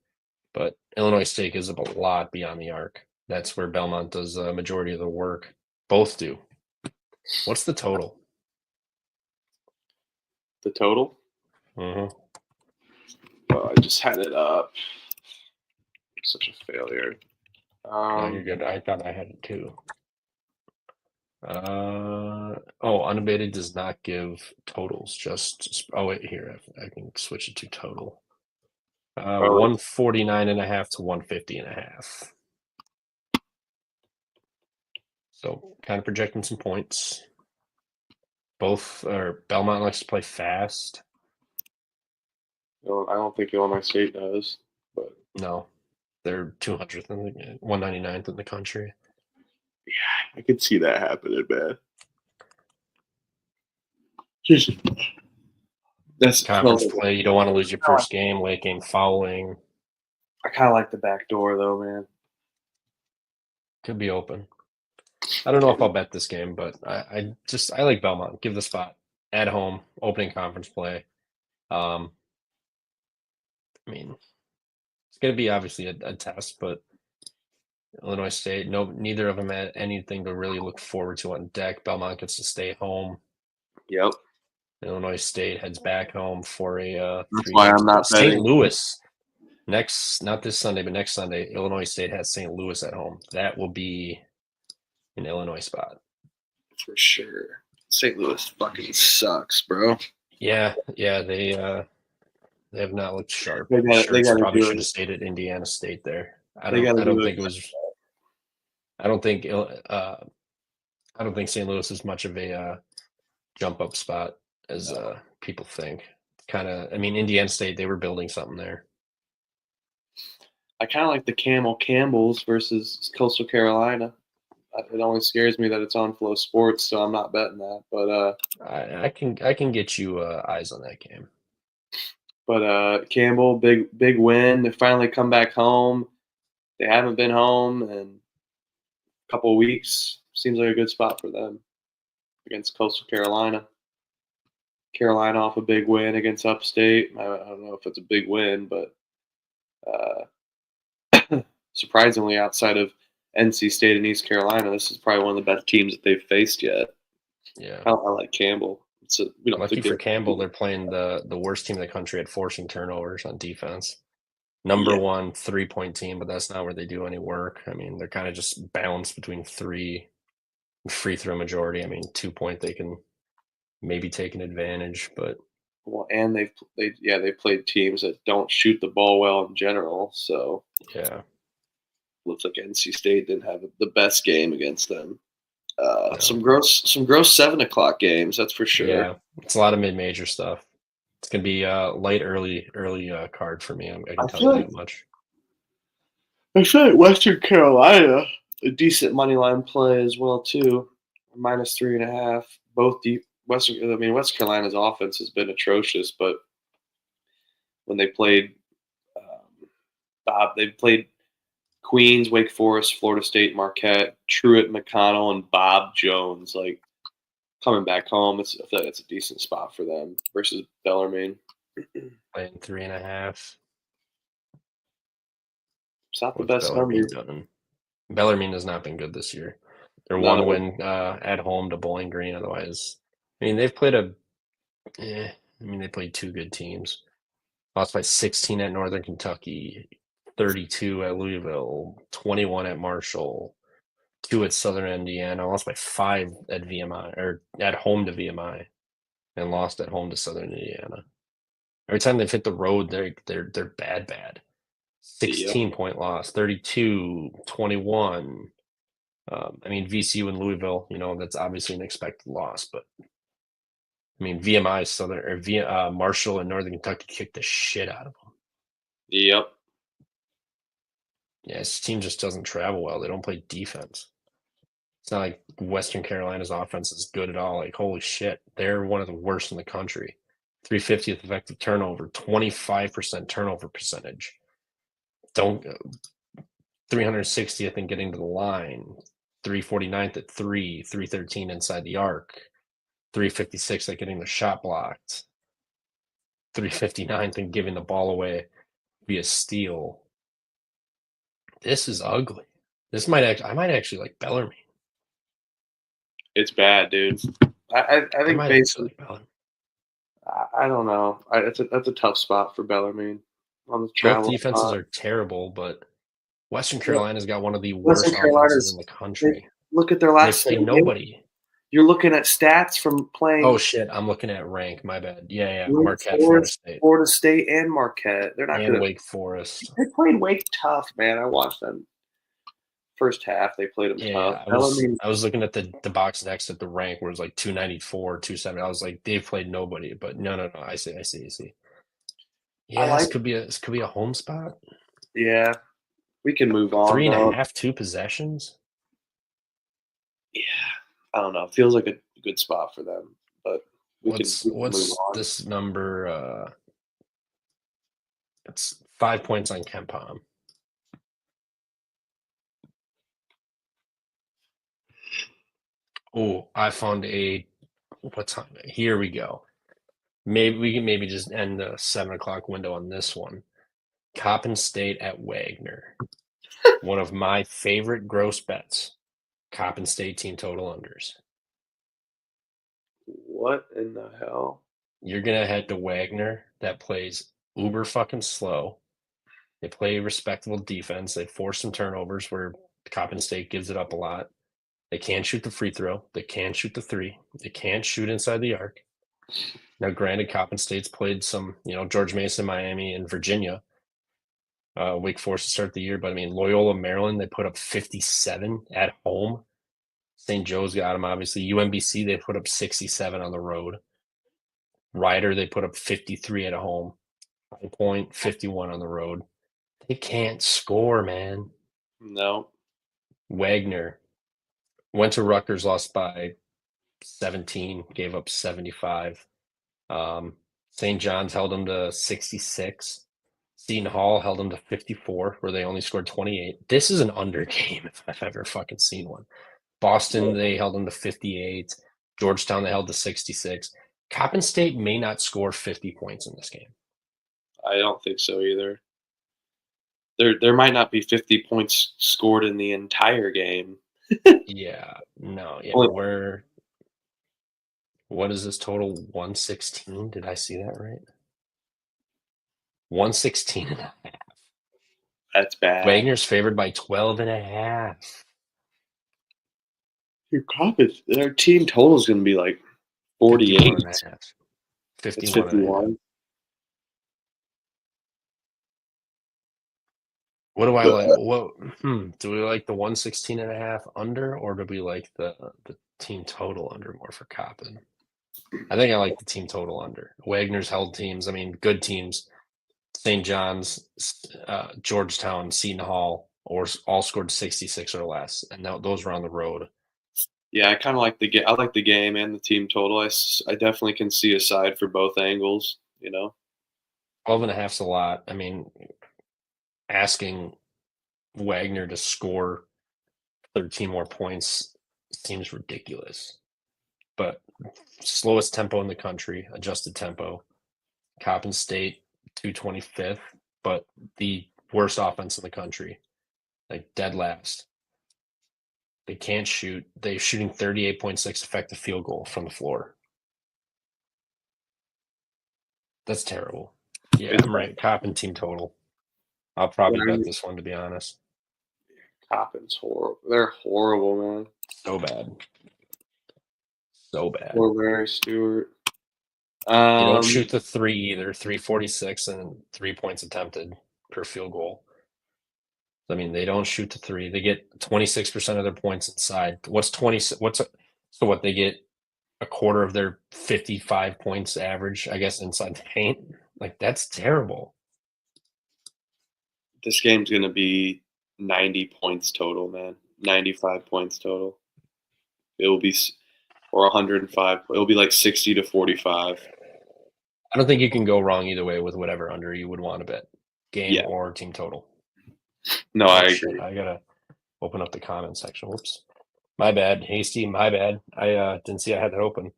but Illinois State gives up a lot beyond the arc. That's where Belmont does the majority of the work. Both do. What's the total? The total? Mm-hmm. Oh, I just had it up. Such a failure. No, you're good. I thought I had it too. Unabated does not give totals. Just wait, here I can switch it to total. 149.5 to 150.5. So kind of projecting some points. Belmont likes to play fast. I don't think Illinois State does, but No, they're 200th and 199th in the country. I could see that happening, man. That's Conference play. You don't want to lose your first game. Late game fouling. I kind of like the back door, though, man. Could be open. I don't know if I'll bet this game, but I like Belmont. Give the spot at home, opening conference play. I mean, it's going to be obviously a test, but Illinois State, neither of them had anything to really look forward to on deck. Belmont gets to stay home. Yep. Illinois State heads back home for a That's why I'm not St. betting. Louis. Not this Sunday, but next Sunday, Illinois State has St. Louis at home. That will be an Illinois spot. For sure. St. Louis fucking sucks, bro. Yeah, they have not looked sharp. They Probably do should it. have stayed at Indiana State there. I They gotta don't do think it. it was. I don't think St. Louis is much of a jump up spot as people think. I mean, Indiana State, they were building something there. I kind of like the Campbells versus Coastal Carolina. It only scares me that it's on Flow Sports, so I'm not betting that. But I can get you eyes on that game. But Campbell, big win. They finally come back home. They haven't been home in a couple of weeks. Seems like a good spot for them against Coastal Carolina. Carolina off a big win against Upstate. I don't know if it's a big win, but surprisingly, outside of NC State and East Carolina, this is probably one of the best teams that they've faced yet. Yeah, I like Campbell. Lucky for Campbell, they're playing the worst team in the country at forcing turnovers on defense. Number one 3-point team, but that's not where they do any work. I mean, they're kind of just balanced between 3 free throw majority. I mean, 2-point they can maybe take an advantage, but and they played teams that don't shoot the ball well in general. So yeah, looks like NC State didn't have the best game against them. No. Some gross 7:00 games, that's for sure. Yeah, it's a lot of mid-major stuff. It's gonna be light early card for me. I can tell you that much. I feel like Western Carolina, a decent money line play as well too, -3.5. Both deep. West Carolina's offense has been atrocious, but when they played they played Queens, Wake Forest, Florida State, Marquette, Truett, McConnell, and Bob Jones. Like coming back home, I feel like it's a decent spot for them versus Bellarmine. Playing 3.5. It's not the best number. Bellarmine has not been good this year. They're one win at home to Bowling Green. Otherwise, I mean, they've played they played 2 good teams. Lost by 16 at Northern Kentucky, 32 at Louisville, 21 at Marshall, 2 at Southern Indiana. Lost by 5 at VMI or at home to VMI, and lost at home to Southern Indiana. Every time they've hit the road, they're bad. 16-point loss, 32-21. I mean, VCU and Louisville, that's obviously an expected loss, but I mean, VMI, Marshall and Northern Kentucky kicked the shit out of them. Yep. Yeah, this team just doesn't travel well. They don't play defense. It's not like Western Carolina's offense is good at all. Like, holy shit, they're one of the worst in the country. 350th effective turnover, 25% turnover percentage. 360th in getting to the line, 349th at 3, 313 inside the arc, 356 at getting the shot blocked. 359th and giving the ball away via steal. This is ugly. This I might actually like Bellarmine. It's bad, dude. I think might basically, actually like Bellarmine. I don't know. That's a tough spot for Bellarmine on the Both travel. defenses are terrible, but Western Carolina's got one of the worst Western offenses Carolina's- in the country. Look at their They last play game. nobody. You're looking at stats from playing. Oh shit! I'm looking at rank. My bad. Yeah. Wake Marquette, Florida State, Florida State, and Marquette. They're not and good. Wake Forest. They played Wake tough, man. I watched them. First half, they played them tough. I was looking at the box next at the rank where it was like 294, 270. I was like, they've played nobody, but no. I see. Yeah, this could be a home spot. Yeah, we can move on. 3.5, 2 possessions. Yeah, I don't know. Feels like a good spot for them, but What's this number? It's 5 points on KenPom. Oh, I found what time? Here we go. Maybe we can just end the 7 o'clock window on this one. Coppin State at Wagner. One of my favorite gross bets. Coppin State team total unders. What in the hell? You're gonna head to Wagner that plays uber fucking slow. They play respectable defense. They force some turnovers where Coppin State gives it up a lot. They can't shoot the free throw. They can't shoot the three. They can't shoot inside the arc. Now, granted, Coppin State's played some, George Mason, Miami, and Virginia. Wake Forest to start the year, but I mean, Loyola, Maryland, they put up 57 at home. St. Joe's got them, obviously. UMBC, they put up 67 on the road. Rider, they put up 53 at home. High Point, 51 on the road. They can't score, man. No. Wagner went to Rutgers, lost by 17, gave up 75. St. John's held them to 66. Seton Hall held them to 54, where they only scored 28. This is an under game if I've ever fucking seen one. Boston, they held them to 58. Georgetown, they held to 66. Coppin State may not score 50 points in this game. I don't think so either. There might not be 50 points scored in the entire game. Yeah. Well, What is this total? 116? Did I see that right? 116 and a half. That's bad. Wagner's favored by 12 and a half. Your their team total is going to be like 48. 51 and a half. 51. 51. What do I like? Do we like the 116 and a half under, or do we like the team total under more for Coppin? I think I like the team total under. Wagner's held teams. I mean, good teams. St. John's, Georgetown, Seton Hall, all scored 66 or less, and those were on the road. Yeah, I kind of like the game. I like the game and the team total. I definitely can see a side for both angles. 12 and a half's a lot. I mean, asking Wagner to score 13 more points seems ridiculous. But slowest tempo in the country, adjusted tempo. Coppin State, 225th, but the worst offense in the country, like dead last. They can't shoot. They're shooting 38.6 effective field goal from the floor. That's terrible. Yeah, I'm right. Coppin team total. I'll probably bet this one, to be honest. Coppin's horrible. They're horrible, man. So bad. Poor Larry Stewart. They don't shoot the three either. 346 and 3 points attempted per field goal. I mean, they don't shoot the three. They get 26% of their points inside. So what they get a quarter of their 55 points average, I guess, inside the paint. Like, that's terrible. This game's going to be 90 points total, man. 95 points total. It will be, or 105. It'll be like 60 to 45. I don't think you can go wrong either way with whatever under you would want to bet, game or team total. No, I agree. I gotta open up the comment section. Whoops, my bad, Hasty. My bad. I didn't see I had that open.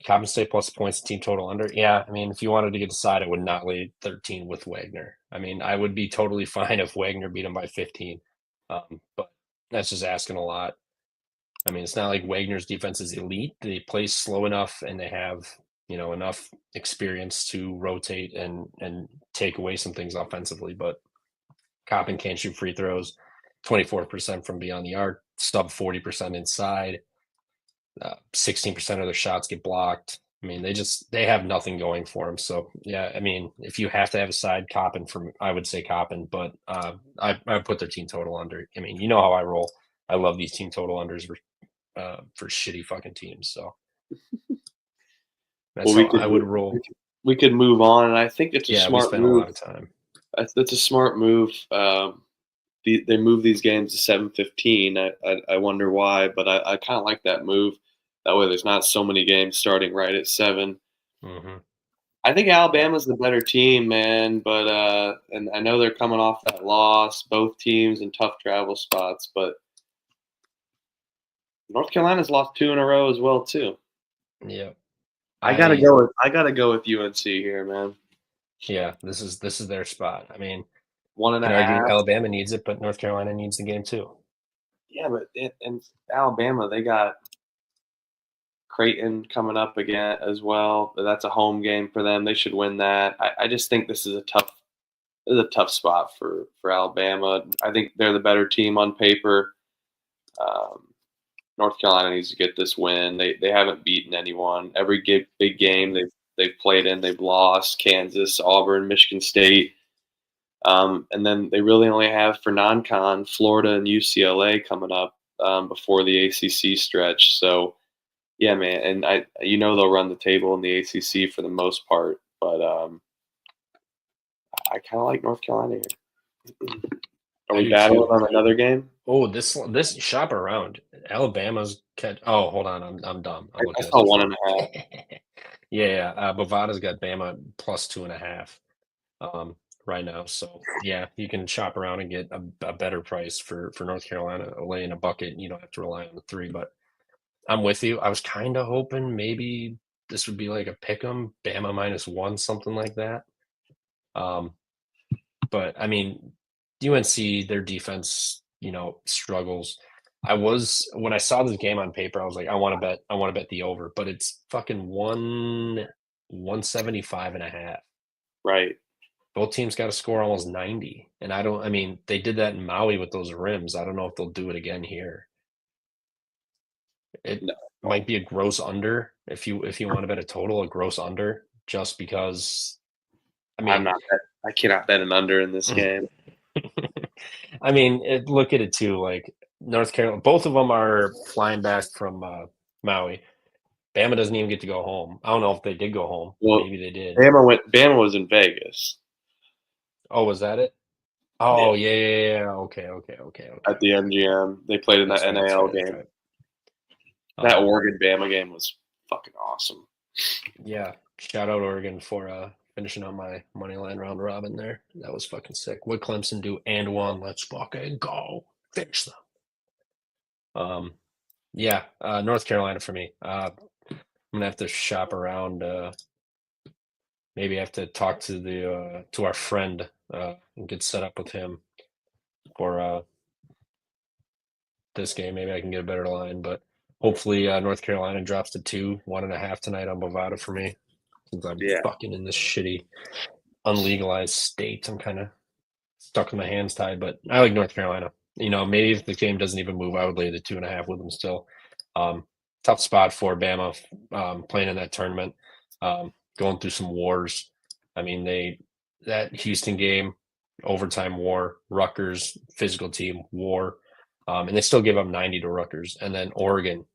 Coppin State plus points, team total under. Yeah, I mean, if you wanted to get a side, I would not lay 13 with Wagner. I mean, I would be totally fine if Wagner beat him by 15. But that's just asking a lot. I mean, it's not like Wagner's defense is elite. They play slow enough and they have, enough experience to rotate and take away some things offensively. But Coppin can't shoot free throws, 24% from beyond the arc, sub 40% inside. 16% of their shots get blocked. I mean, they have nothing going for them. So yeah, I mean, if you have to have a side, Coppin I would say Coppin, but I put their team total under. I mean, you know how I roll. I love these team total unders for shitty fucking teams. So that's how I would roll. We could move on, and I think it's a smart we spent move. a lot of time. That's a smart move. They move these games to 7:15. I wonder why, but I kind of like that move. That way, there's not so many games starting right at 7. Mm-hmm. I think Alabama's the better team, man. But and I know they're coming off that loss. Both teams in tough travel spots, but North Carolina's lost 2 in a row as well too. Yeah, I gotta go with UNC here, man. Yeah, this is their spot. I mean, 1.5. Alabama needs it, but North Carolina needs the game too. Yeah, but in Alabama, they got Creighton coming up again as well. But that's a home game for them. They should win that. I just think this is a tough spot for Alabama. I think they're the better team on paper. North Carolina needs to get this win. They haven't beaten anyone. Every big game they've played in, they've lost. Kansas, Auburn, Michigan State. And then they really only have for non-con Florida and UCLA coming up before the ACC stretch. So, yeah, man, and they'll run the table in the ACC for the most part, but I kind of like North Carolina here. Are we battling on another game? Oh, this shop around. Alabama's catch. Oh, hold on, I'm dumb. I saw 1.5. Yeah. Bovada's got Bama plus 2.5. Right now. So yeah, you can shop around and get a better price for North Carolina, laying a bucket. You don't have to rely on the 3, but I'm with you. I was kind of hoping maybe this would be like a pick'em, Bama -1, something like that. But I mean, UNC, their defense, struggles. When I saw this game on paper, I was like, I want to bet the over, but it's fucking 175.5. Right. Both teams got to score almost 90. And they did that in Maui with those rims. I don't know if they'll do it again here. It might be a gross under if you want to bet a total, a gross under, just because. I cannot bet an under in this game. I mean, look at it too. Like North Carolina, both of them are flying back from Maui. Bama doesn't even get to go home. I don't know if they did go home. Well, maybe they did. Bama was in Vegas. Oh, was that it? Oh, yeah. Okay. At the MGM. They played in that NAL game. Right. That Oregon-Bama game was fucking awesome. Yeah. Shout out Oregon for finishing on my money line round robin there. That was fucking sick. What Clemson do and one. Let's fucking go. Finish them. Yeah. North Carolina for me. I'm going to have to shop around. Maybe I have to talk to our friend and get set up with him for this game. Maybe I can get a better line, but hopefully North Carolina drops to 2, 1.5 tonight on Bovada for me. Since I'm fucking in this shitty, unlegalized state, I'm kind of stuck with my hands tied. But I like North Carolina. Maybe if the game doesn't even move, I would lay the 2.5 with them still. Tough spot for Bama playing in that tournament. Going through some wars. I mean, that Houston game, overtime war, Rutgers, physical team, war. And they still give up 90 to Rutgers. And then Oregon,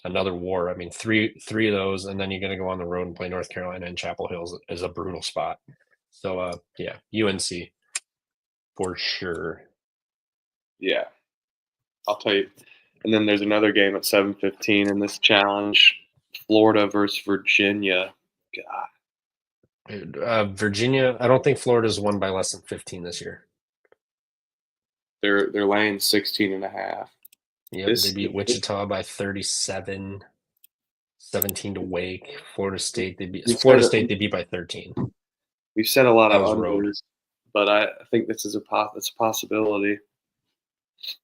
another war. I mean, three of those, and then you're going to go on the road and play North Carolina and Chapel Hill is a brutal spot. So, yeah, UNC for sure. Yeah. I'll tell you. And then there's another game at 7:15 in this challenge, Florida versus Virginia. God. Virginia, I don't think Florida's won by less than 15 this year. They're laying 16.5. Yeah, they beat Wichita by 37. 17 to Wake. Florida State, they beat they beat by 13. We've said a lot That of was road. unders, but I think this is it's a possibility.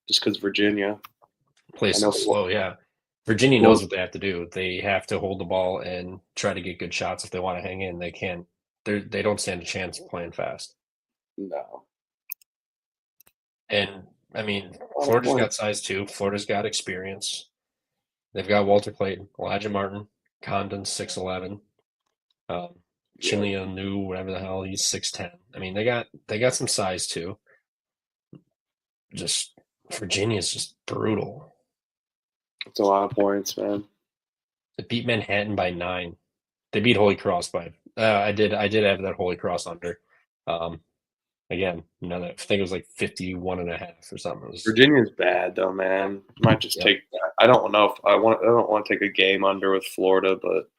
Just because Virginia. Plays so slow, yeah. Virginia knows what they have to do. They have to hold the ball and try to get good shots if they want to hang in. They can't. They don't stand a chance playing fast. No. And I mean, Florida's got size too. Florida's got experience. They've got Walter Clayton, Elijah Martin, Condon 6'11", Chinley New, whatever the hell, he's 6'10". I mean, they got some size too. Just Virginia's just brutal. It's a lot of points, man. They beat Manhattan by 9. They beat Holy Cross by. I did have that Holy Cross under. Again, I think it was like 51.5 or something. Virginia's bad though, man. Might just take. I don't know if I don't want to take a game under with Florida, but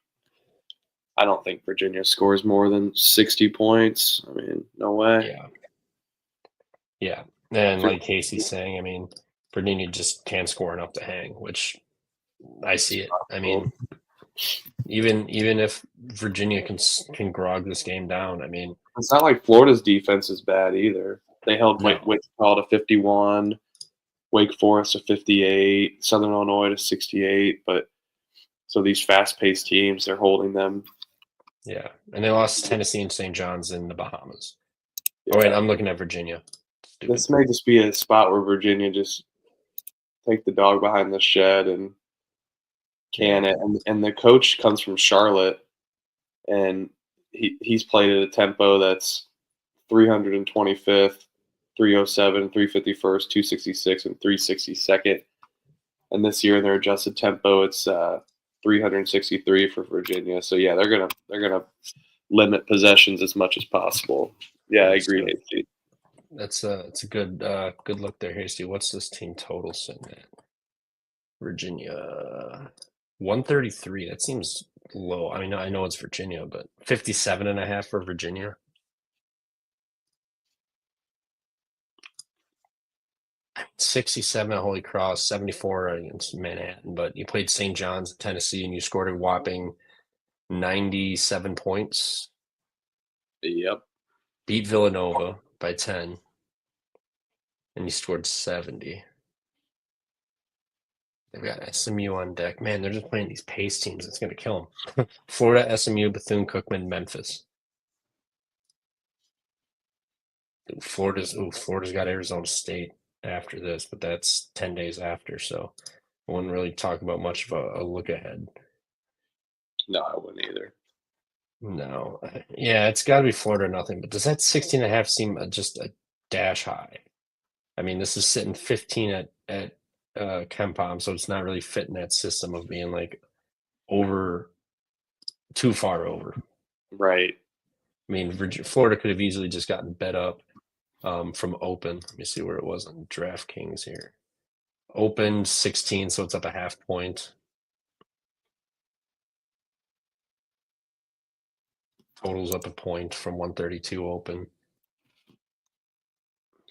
I don't think Virginia scores more than 60 points. I mean, no way. Yeah. And like Casey's saying, I mean, Virginia just can't score enough to hang, which I see it. I mean, even if Virginia can grog this game down, I mean, it's not like Florida's defense is bad either. They held Wichita to 51, Wake Forest to 58, Southern Illinois to 68. But so these fast-paced teams, they're holding them. Yeah, and they lost Tennessee and St. John's in the Bahamas. Yeah. Oh wait, I'm looking at Virginia. Stupid. This may just be a spot where Virginia just take the dog behind the shed and can it. And the coach comes from Charlotte, and he's played at a tempo that's 325th, 307, 351st, 266, and 362nd. And this year, their adjusted tempo, it's 363 for Virginia. So yeah, they're gonna limit possessions as much as possible. Yeah, I agree, Hasty. It's a good look there, Hasty. What's this team total sitting at? Virginia 133. That seems low. I mean, I know it's Virginia, but 57.5 for Virginia. 67 at Holy Cross, 74 against Manhattan, but you played St. John's, Tennessee, and you scored a whopping 97 points. Yep. Beat Villanova by 10, and you scored 70. They've got SMU on deck. Man, they're just playing these pace teams. It's going to kill them. Florida, SMU, Bethune-Cookman, Memphis. Florida's got Arizona State after this, but that's 10 days after, so I wouldn't really talk about much of a look ahead. No, I wouldn't either. No. Yeah, it's got to be Florida or nothing, but does that 16.5 seem just a dash high? I mean, this is sitting 15 at KenPom, so it's not really fitting that system of being like too far over. Right. I mean, Florida could have easily just gotten bet up from Open. Let me see where it was on DraftKings here. Open 16, so it's up a half point. Total's up a point from 132 Open.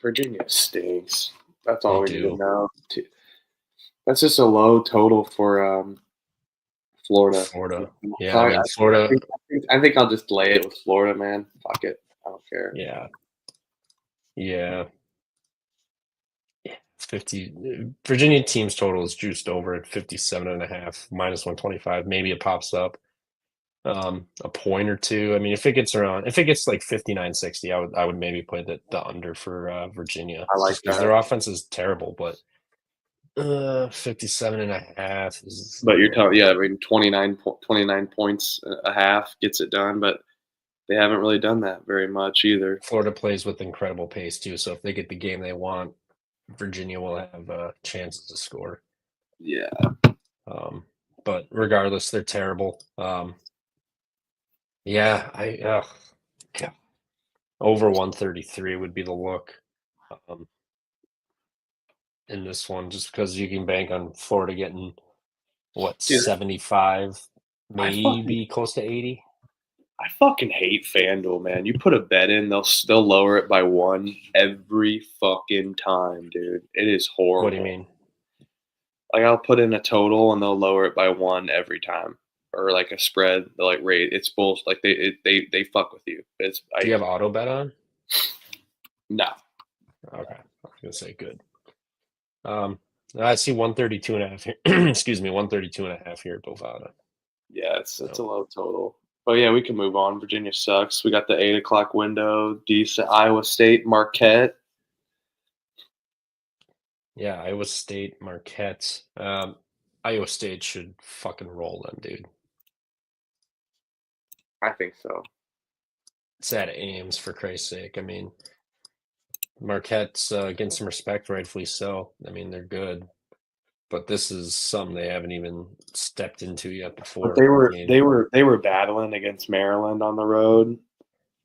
Virginia stinks. That's all we need to know. That's just a low total for Florida. Yeah, I mean, Florida. I think I'll just lay it with Florida, man. Fuck it. I don't care. Yeah. 50. Virginia team's total is juiced over at 57.5, minus 125. Maybe it pops up a point or two. I mean, if it gets like 59-60, I would maybe play the under for Virginia. I like that. Their offense is terrible, but 57.5 is. But you're telling, I mean, 29 points a half gets it done, but they haven't really done that very much either. Florida plays with incredible pace too, so if they get the game they want, Virginia will have chances to score. Yeah. But regardless, they're terrible. Over 133 would be the look in this one, just because you can bank on Florida getting 75, maybe close to 80. I fucking hate FanDuel, man. You put a bet in, they'll lower it by 1 every fucking time, dude. It is horrible. What do you mean? Like, I'll put in a total and they'll lower it by 1 every time. or like a spread, they like rate. It's bullshit. Like they fuck with you. Do you have auto bet on? No. Okay, I was gonna say good. I see 132.5 here. Excuse me, 132.5 here at Bovada. Yeah, it's a low total. But yeah, we can move on. Virginia sucks. We got the 8 o'clock window. Decent. Iowa State, Marquette. Yeah, Iowa State, Marquette. Iowa State should fucking roll them, dude. I think so. It's at Ames, for Christ's sake. I mean, Marquette's getting some respect, rightfully so. I mean, they're good, but this is something they haven't even stepped into yet before. But they were battling against Maryland on the road.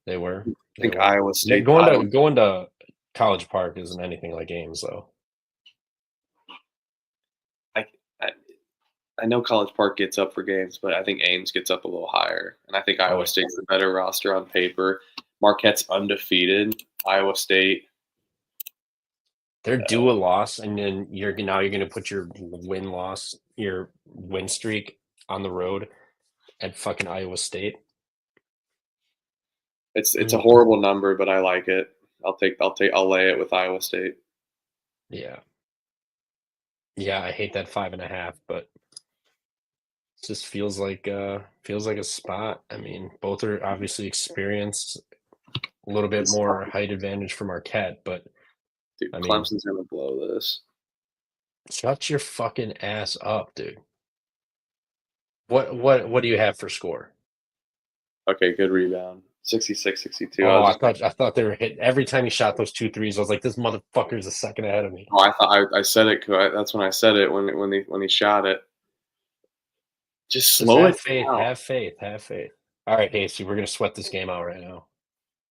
They were. I think Iowa State going to College Park isn't anything like Ames, though. I know College Park gets up for games, but I think Ames gets up a little higher. And I think Iowa State's a better roster on paper. Marquette's undefeated. Iowa State. They're due a loss, and then you're going to put your win streak on the road at fucking Iowa State. It's a horrible number, but I like it. I'll lay it with Iowa State. Yeah. Yeah, I hate that 5.5, but it just feels like a spot. I mean, both are obviously experienced, a little bit more height advantage for Marquette, but dude, Clemson's gonna blow this. Shut your fucking ass up, dude. What do you have for score? Okay, good rebound. 66-62. Oh, I thought they were hitting every time he shot those 2 threes. I was like, this motherfucker's a second ahead of me. Oh, I thought I said it. That's when I said it when he shot it. Just slow it down. Have faith. All right, Hasty, we're gonna sweat this game out right now.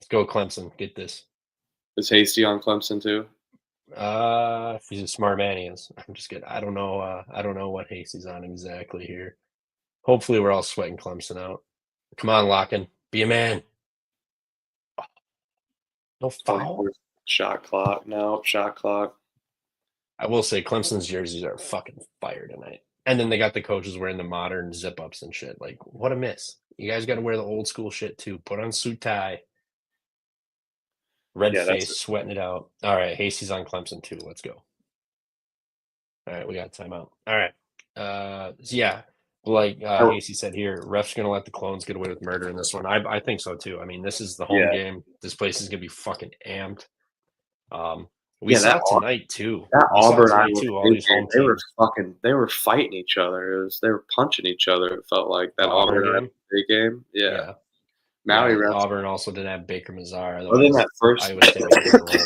Let's go, Clemson. Get this. Is Hasty on Clemson too? He's a smart man. He is. I'm just kidding. I don't know what Hasty's on exactly here. Hopefully, we're all sweating Clemson out. Come on, Locken. Be a man. No foul. Shot clock. No, shot clock. I will say Clemson's jerseys are fucking fire tonight. And then they got the coaches wearing the modern zip-ups and shit. Like, what a miss. You guys got to wear the old school shit, too. Put on suit tie. Red face, sweating it out. All right, Hasty's on Clemson, too. Let's go. All right, we got timeout. All right. Yeah, like Hasty said here, ref's going to let the Clones get away with murder in this one. I think so, too. I mean, this is the home game. This place is going to be fucking amped. We saw tonight, too. That Auburn, they were fighting each other. They were punching each other. It felt like that Auburn game. Yeah. Maui Auburn also didn't have Baker Mazar. Other than that first,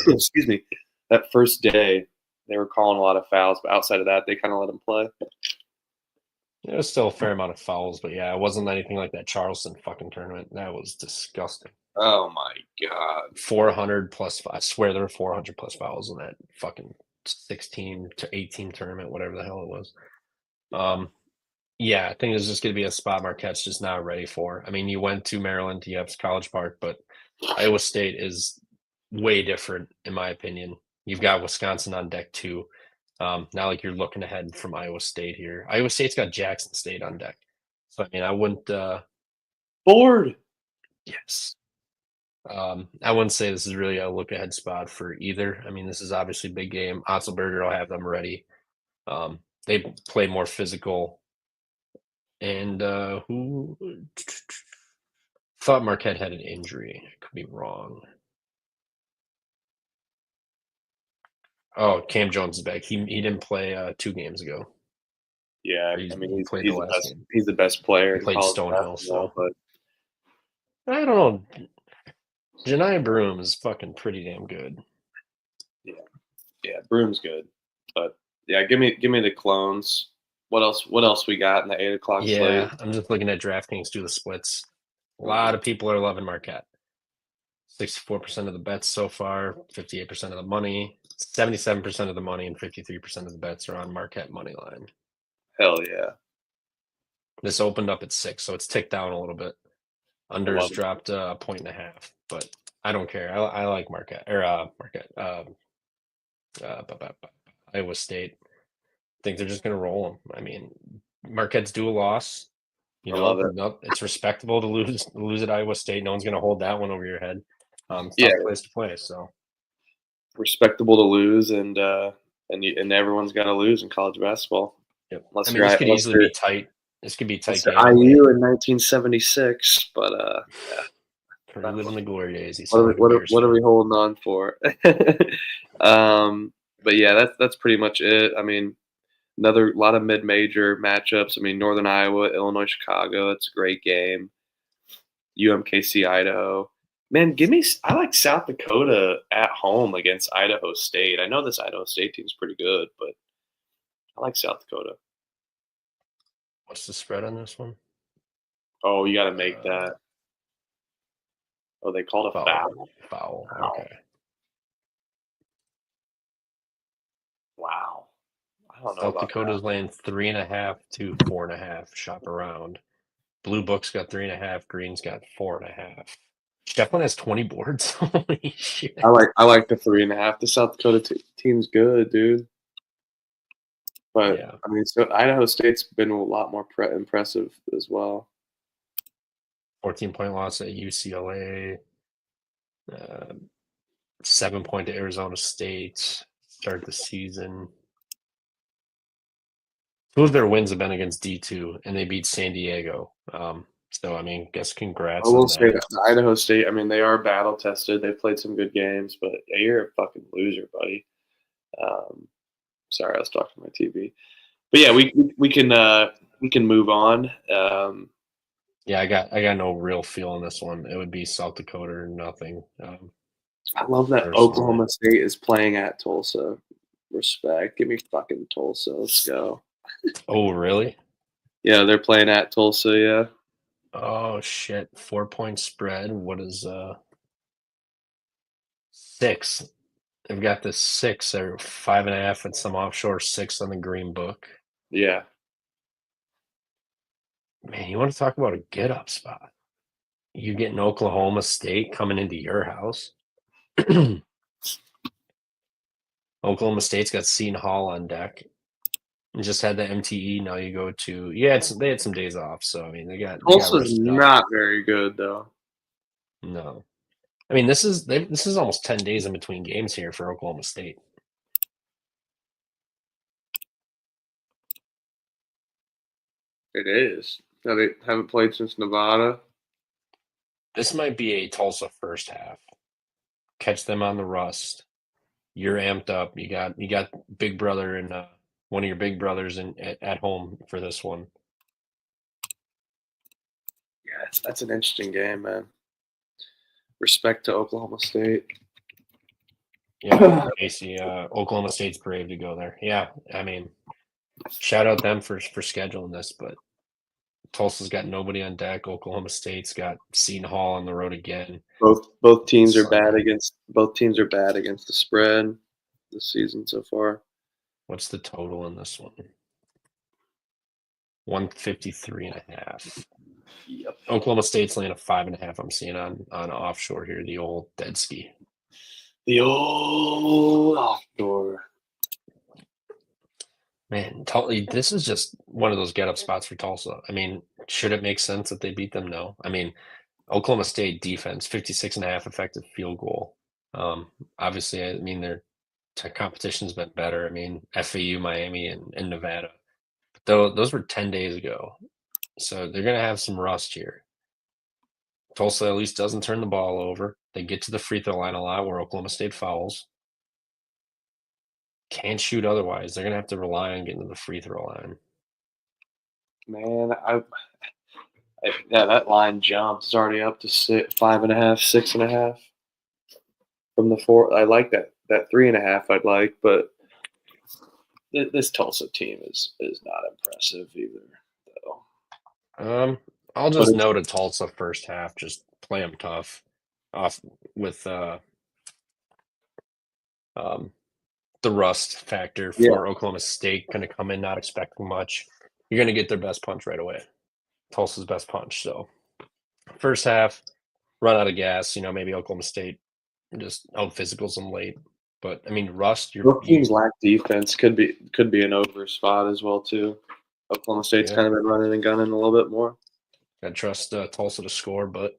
excuse me, that first day, they were calling a lot of fouls, but outside of that, they kind of let them play. There was still a fair amount of fouls, but yeah, it wasn't anything like that Charleston fucking tournament. That was disgusting. Oh my god, 400 plus. I swear there were 400 plus fouls in that fucking 16 to 18 tournament, whatever the hell it was. Yeah, I think it's just going to be a spot Marquette's just not ready for. I mean, you went to Maryland, you have College Park, but Iowa State is way different, in my opinion. You've got Wisconsin on deck, too. Not like you're looking ahead from Iowa State here. Iowa State's got Jackson State on deck. So, I mean, I wouldn't bored. Yes. I wouldn't say this is really a look-ahead spot for either. I mean, this is obviously a big game. Otzelberger will have them ready. They play more physical. And who thought Marquette had an injury? I could be wrong. Oh, Cam Jones is back. He didn't play 2 games ago. Yeah, I mean he's the best player. He played Stonehill, so but I don't know. Janai Broome is fucking pretty damn good. Yeah, Broome's good, but yeah, give me the Clones. What else we got in the 8 o'clock slate? Yeah, I'm just looking at DraftKings do the splits. A lot of people are loving Marquette. 64% of the bets so far, 58% of the money, 77% of the money, and 53% of the bets are on Marquette money line. Hell yeah! This opened up at 6, so it's ticked down a little bit. Unders dropped 1.5, but I don't care. I like Marquette Iowa State. I think they're just going to roll them. I mean, Marquette's due a loss. You I know, love it. nope, it's respectable to lose at Iowa State. No one's going to hold that one over your head. Tough Yeah. place to play. So Respectable to lose, and everyone's got to lose in college basketball. yep. Unless I mean, you're this at- could unless easily you're- be tight. This could be a tight unless game. you're IU in 1976, but yeah. We're living the glory days. You What are, sound we, like a what, are, Bears what are fan. we holding on for? But yeah, that's pretty much it. I mean, another lot of mid-major matchups. I mean, Northern Iowa, Illinois, Chicago. It's a great game. UMKC, Idaho. Man, I like South Dakota at home against Idaho State. I know this Idaho State team's pretty good, but I like South Dakota. What's the spread on this one? Oh, you got to make that. Oh, they called a foul. Foul. Wow. Okay. Wow. I don't know South about Dakota's that. laying 3.5 to 4.5. Shop around. Blue Book's got 3.5. Green's got 4.5. Shefflin has 20 boards. Holy shit! I like the 3.5. The South Dakota team's good, dude. But Yeah. I mean, so Idaho State's been a lot more impressive as well. 14-point loss at UCLA. 7-point to Arizona State. Start the season. 2 of their wins have been against D2, and they beat San Diego. So, I mean, guess congrats I will on say that. that Idaho State, I mean, they are battle tested. They've played some good games, but yeah, you're a fucking loser, buddy. Sorry, I was talking to my TV. But yeah, we can move on. Yeah, I got no real feel on this one. It would be South Dakota or nothing. I love that Personally. Oklahoma State is playing at Tulsa. Respect. Give me fucking Tulsa. Let's go. Oh, really? Yeah, they're playing at Tulsa, yeah. Oh, shit. 4-point spread. What is 6? They've got the 6 or 5.5 and some offshore 6 on the Green Book. Yeah. Man, you want to talk about a get-up spot? You getting Oklahoma State coming into your house? Oklahoma State's got Seton Hall on deck. And just had the MTE. Now you go to they had some days off, so I mean they got Tulsa's rested up. not very good though. No, I mean this is almost 10 days in between games here for Oklahoma State. It is. Now they haven't played since Nevada. This might be a Tulsa first half. Catch them on the rust. You're amped up. You got Big Brother and one of your big brothers at home for this one. Yeah, that's an interesting game, man. Respect to Oklahoma State. Yeah, Casey, Oklahoma State's brave to go there. Yeah, I mean, shout out them for scheduling this, but Tulsa's got nobody on deck. Oklahoma State's got Seton Hall on the road again. Both teams are Sunday. bad against the spread this season so far. What's the total in this one? 153.5. Yep. Oklahoma State's laying a 5.5. I'm seeing on offshore here, the old dead ski. The old offshore. Man, this is just one of those get-up spots for Tulsa. I mean, should it make sense that they beat them? No. I mean, Oklahoma State defense, 56.5 effective field goal. Obviously, I mean, their competition's been better. I mean, FAU, Miami, and Nevada. But those were 10 days ago. So they're going to have some rust here. Tulsa at least doesn't turn the ball over. They get to the free throw line a lot where Oklahoma State fouls. Can't shoot otherwise. They're going to have to rely on getting to the free throw line. Man, yeah, that line jumped. It's already up to 5.5, 6.5 from the 4. I like that 3.5. I'd like, but this Tulsa team is not impressive either. Though. I'll just note a Tulsa first half. Just play them tough, off with the rust factor for Oklahoma State. Going to come in not expecting much. You're going to get their best punch right away. Tulsa's best punch. So first half, run out of gas. Maybe Oklahoma State just out physicals them late. But I mean, rust. Both teams lack defense. Could be an over spot as well too. Oklahoma State's kind of been running and gunning a little bit more. I trust Tulsa to score, but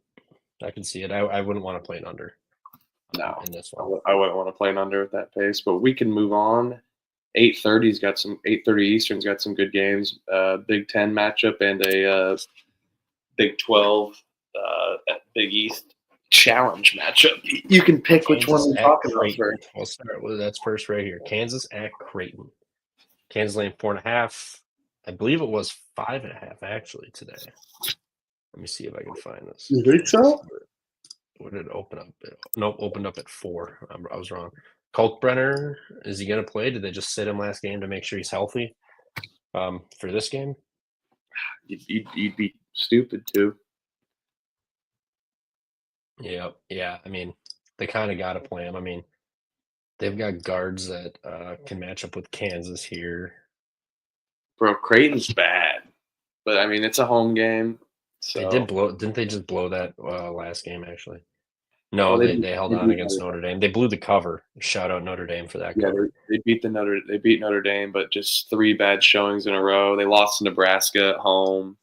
I can see it. I wouldn't want to play an under. No, in this I one. wouldn't want to play an under at that pace. But we can move on. 8:30's got some 8:30 Eastern's got some good games. Big 10 matchup and a Big 12 at Big East challenge matchup. You can pick which one we're talking about first. We'll start with that's first right here. Kansas at Creighton. Kansas laying 4.5. I believe it was 5.5 actually today. Let me see if I can find this. You think so? What did it open up? Nope, opened up at 4. I was wrong. Kalkbrenner, is he going to play? Did they just sit him last game to make sure he's healthy for this game? You'd be stupid too. Yeah. I mean, they kind of got to play him. I mean, they've got guards that can match up with Kansas here. Bro, Creighton's bad, but I mean it's a home game. So. Didn't they just blow that last game actually? No, they held on against Notre Dame. They blew the cover. Shout out Notre Dame for that. Yeah, they beat Notre Dame, but just 3 bad showings in a row. They lost to Nebraska at home.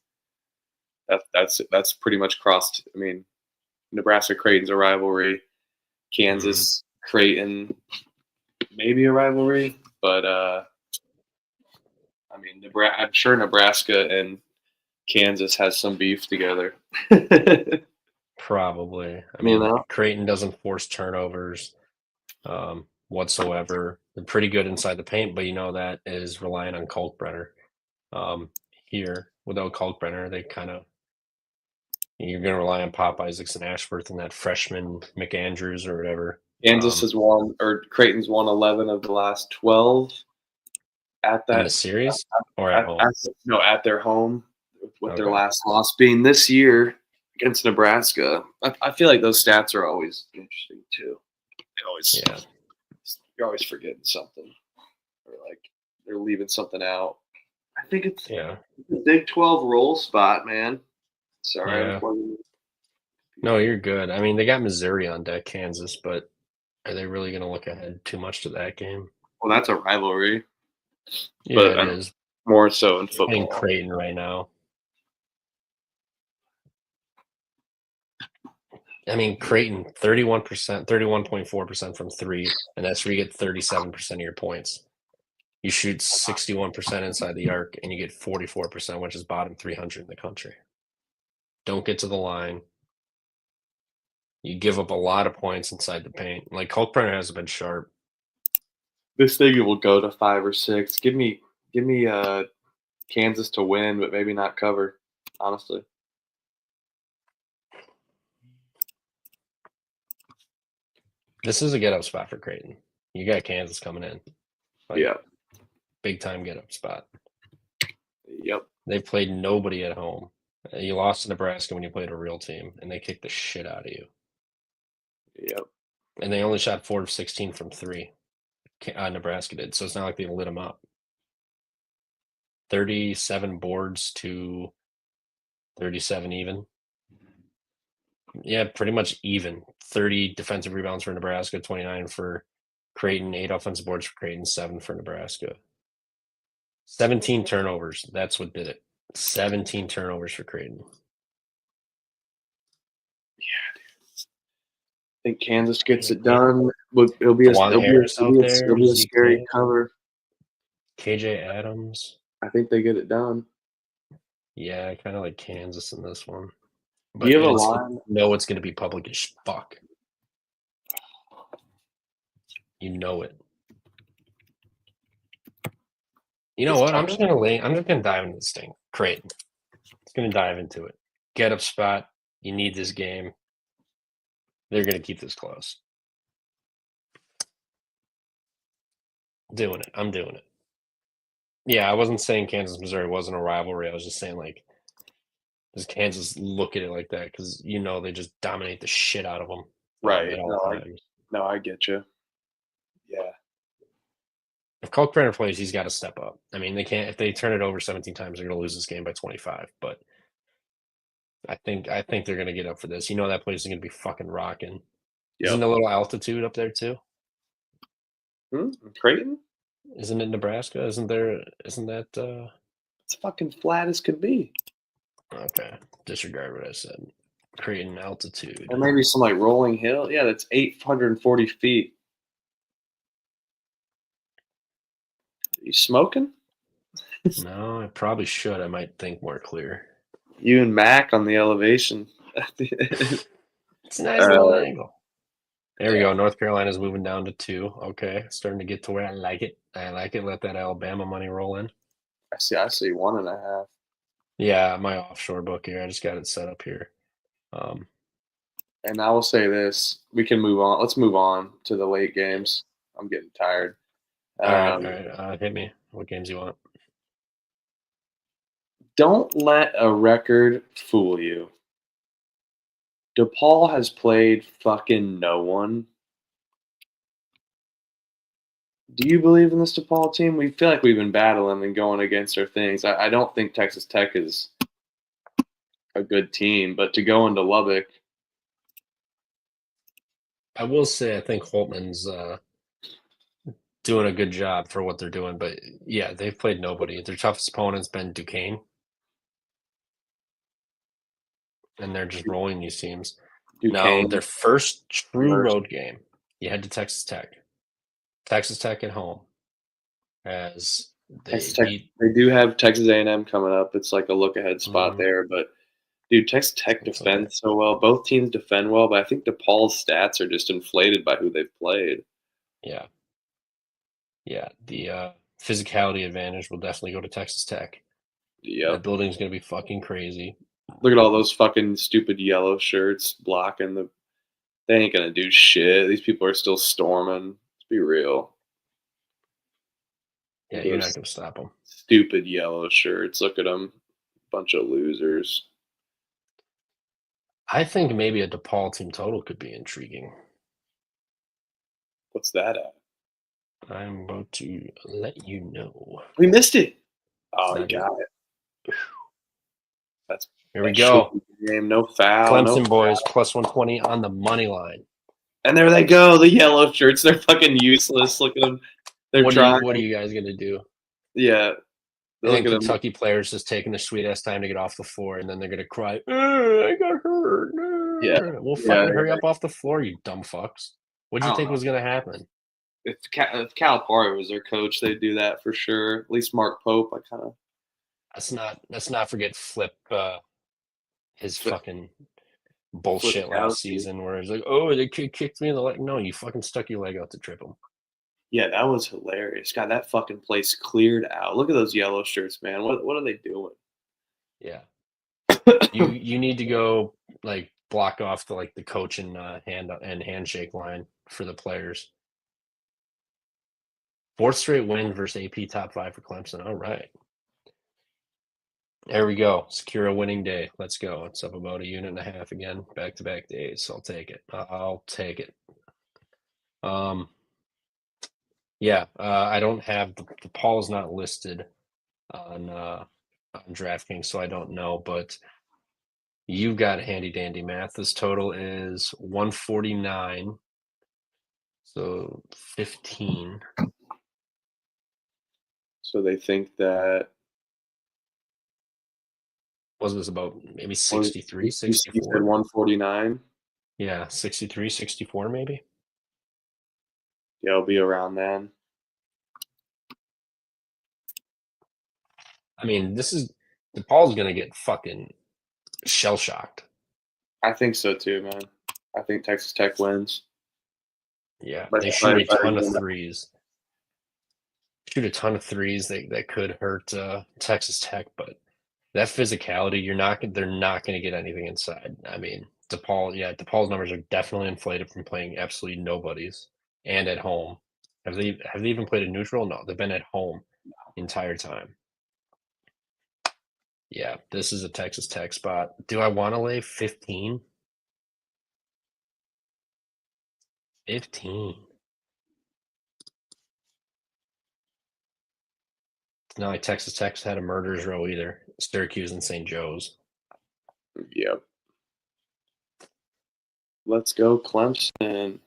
That's pretty much crossed. I mean, Nebraska Creighton's a rivalry. Kansas Creighton maybe a rivalry, but I mean, I'm sure Nebraska and Kansas has some beef together. Probably. I mean, Creighton doesn't force turnovers whatsoever. They're pretty good inside the paint, but that is relying on Kalkbrenner. Here, without Kalkbrenner, you're going to rely on Pop Isaacs and Ashworth and that freshman McAndrews or whatever. Kansas has won, or Creighton's won 11 of the last 12 at that in the series or at home. At their home, with their last loss being this year against Nebraska. I feel like those stats are always interesting too. You're always forgetting something, or like they're leaving something out. I think it's the Big 12 roll spot, man. Sorry. Yeah. No, you're good. I mean, they got Missouri on deck, Kansas, but are they really going to look ahead too much to that game? Well, that's a rivalry. Yeah, but it is. More so in football. In Creighton right now. I mean, Creighton, 31%, 31.4% from 3, and that's where you get 37% of your points. You shoot 61% inside the arc, and you get 44%, which is bottom 300 in the country. Don't get to the line. You give up a lot of points inside the paint. Like, Kalkbrenner hasn't been sharp. This thing will go to 5 or 6. Give me Kansas to win, but maybe not cover, honestly. This is a get-up spot for Creighton. You got Kansas coming in. Big-time get-up spot. Yep. They've played nobody at home. You lost to Nebraska when you played a real team, and they kicked the shit out of you. Yep. And they only shot 4 of 16 from 3. Nebraska did, so it's not like they lit them up. 37 boards to 37 even. Yeah, pretty much even. 30 defensive rebounds for Nebraska, 29 for Creighton, 8 offensive boards for Creighton, 7 for Nebraska. 17 turnovers. That's what did it. 17 turnovers for Creighton. Yeah, dude. I think Kansas gets it done. It'll be a scary cover. KJ Adams. I think they get it done. Yeah, I kind of like Kansas in this one. But do you have a line? No, it's going to be public as fuck. You know it. You know what? I'm just going to dive into this thing. Creighton. It's going to dive into it. Get up spot. You need this game. They're going to keep this close. Doing it. I'm doing it. Yeah, I wasn't saying Kansas Missouri wasn't a rivalry. I was just saying, like, does Kansas look at it like that? Because, they just dominate the shit out of them. Right. No, I get you. Yeah. If Kalkbrenner plays, he's got to step up. I mean, they can't. If they turn it over 17 times, they're going to lose this game by 25. But I think they're going to get up for this. That place is going to be fucking rocking. Yep. Isn't a little altitude up there too? Creighton? Isn't it Nebraska? Isn't that? It's fucking flat as could be. Okay, disregard what I said. Create an altitude. There may be some like rolling hill. Yeah, that's 840 feet. You smoking? No, I probably should. I might think more clear. You and Mac on the elevation. It's a nice little angle. There we go. North Carolina's moving down to 2. Okay, starting to get to where I like it. I like it. Let that Alabama money roll in. I see 1.5. Yeah, my offshore book here. I just got it set up here. And I will say this: we can move on. Let's move on to the late games. I'm getting tired. All right. Hit me. What games you want? Don't let a record fool you. DePaul has played fucking no one. Do you believe in this DePaul team? We feel like we've been battling and going against our things. I don't think Texas Tech is a good team, but to go into Lubbock, I will say I think Holtman's doing a good job for what they're doing. But yeah, they've played nobody. Their toughest opponent's been Duquesne. And they're just rolling these teams. Duquesne, Now, their first true road game, you head to Texas Tech. Texas Tech at home. As they beat, they do have Texas A&M coming up. It's like a look-ahead spot there. But, dude, Texas Tech defends so well. Both teams defend well, but I think DePaul's stats are just inflated by who they've played. Yeah. Yeah, the physicality advantage will definitely go to Texas Tech. Yeah. The building's going to be fucking crazy. Look at all those fucking stupid yellow shirts blocking the. They ain't gonna do shit. These people are still storming. Let's be real. Yeah, you're not gonna stop them. Stupid yellow shirts. Look at them. Bunch of losers. I think maybe a DePaul team total could be intriguing. What's that at? I'm about to let you know. We missed it. Oh, you got it. That's. Here we go. Game, no foul. Clemson no boys foul. plus 120 on the money line. And there they go. The yellow shirts. They're fucking useless. Look at them. They're trying. What are you guys gonna do? Yeah. I think Kentucky players just taking their sweet ass time to get off the floor, and then they're gonna cry, I got hurt. Yeah. Well, fucking hurry up off the floor, you dumb fucks. What do you think was gonna happen? If Calipari was their coach, they'd do that for sure. At least Mark Pope, I kind of. Let's not forget Flip. His fucking bullshit last season, where he's like, "Oh, they kicked me in the leg." No, you fucking stuck your leg out to trip him. Yeah, that was hilarious. God, that fucking place cleared out. Look at those yellow shirts, man. What are they doing? Yeah, you need to go like block off the coach and handshake line for the players. 4th straight win versus AP top 5 for Clemson. All right. There we go. Secure a winning day. Let's go. It's up about 1.5 units again. Back-to-back days. I'll take it. Yeah. I don't have the Paul is not listed on DraftKings, so I don't know. But you've got handy dandy math. This total is 149. So 15. So they think that. Was this about maybe 63, 64? 149? Yeah, 63, 64 maybe? Yeah, it'll be around then. I mean, DePaul's going to get fucking shell-shocked. I think so too, man. I think Texas Tech wins. Yeah, they shoot a ton of threes. That could hurt Texas Tech, but that physicality, they're not going to get anything inside. I mean, DePaul's numbers are definitely inflated from playing absolutely nobodies and at home. Have they even played a neutral? No, they've been at home the entire time. Yeah, this is a Texas Tech spot. Do I want to lay 15? 15. It's not like Texas Tech's had a murderer's row either. Syracuse and St. Joe's. Yep. Let's go Clemson.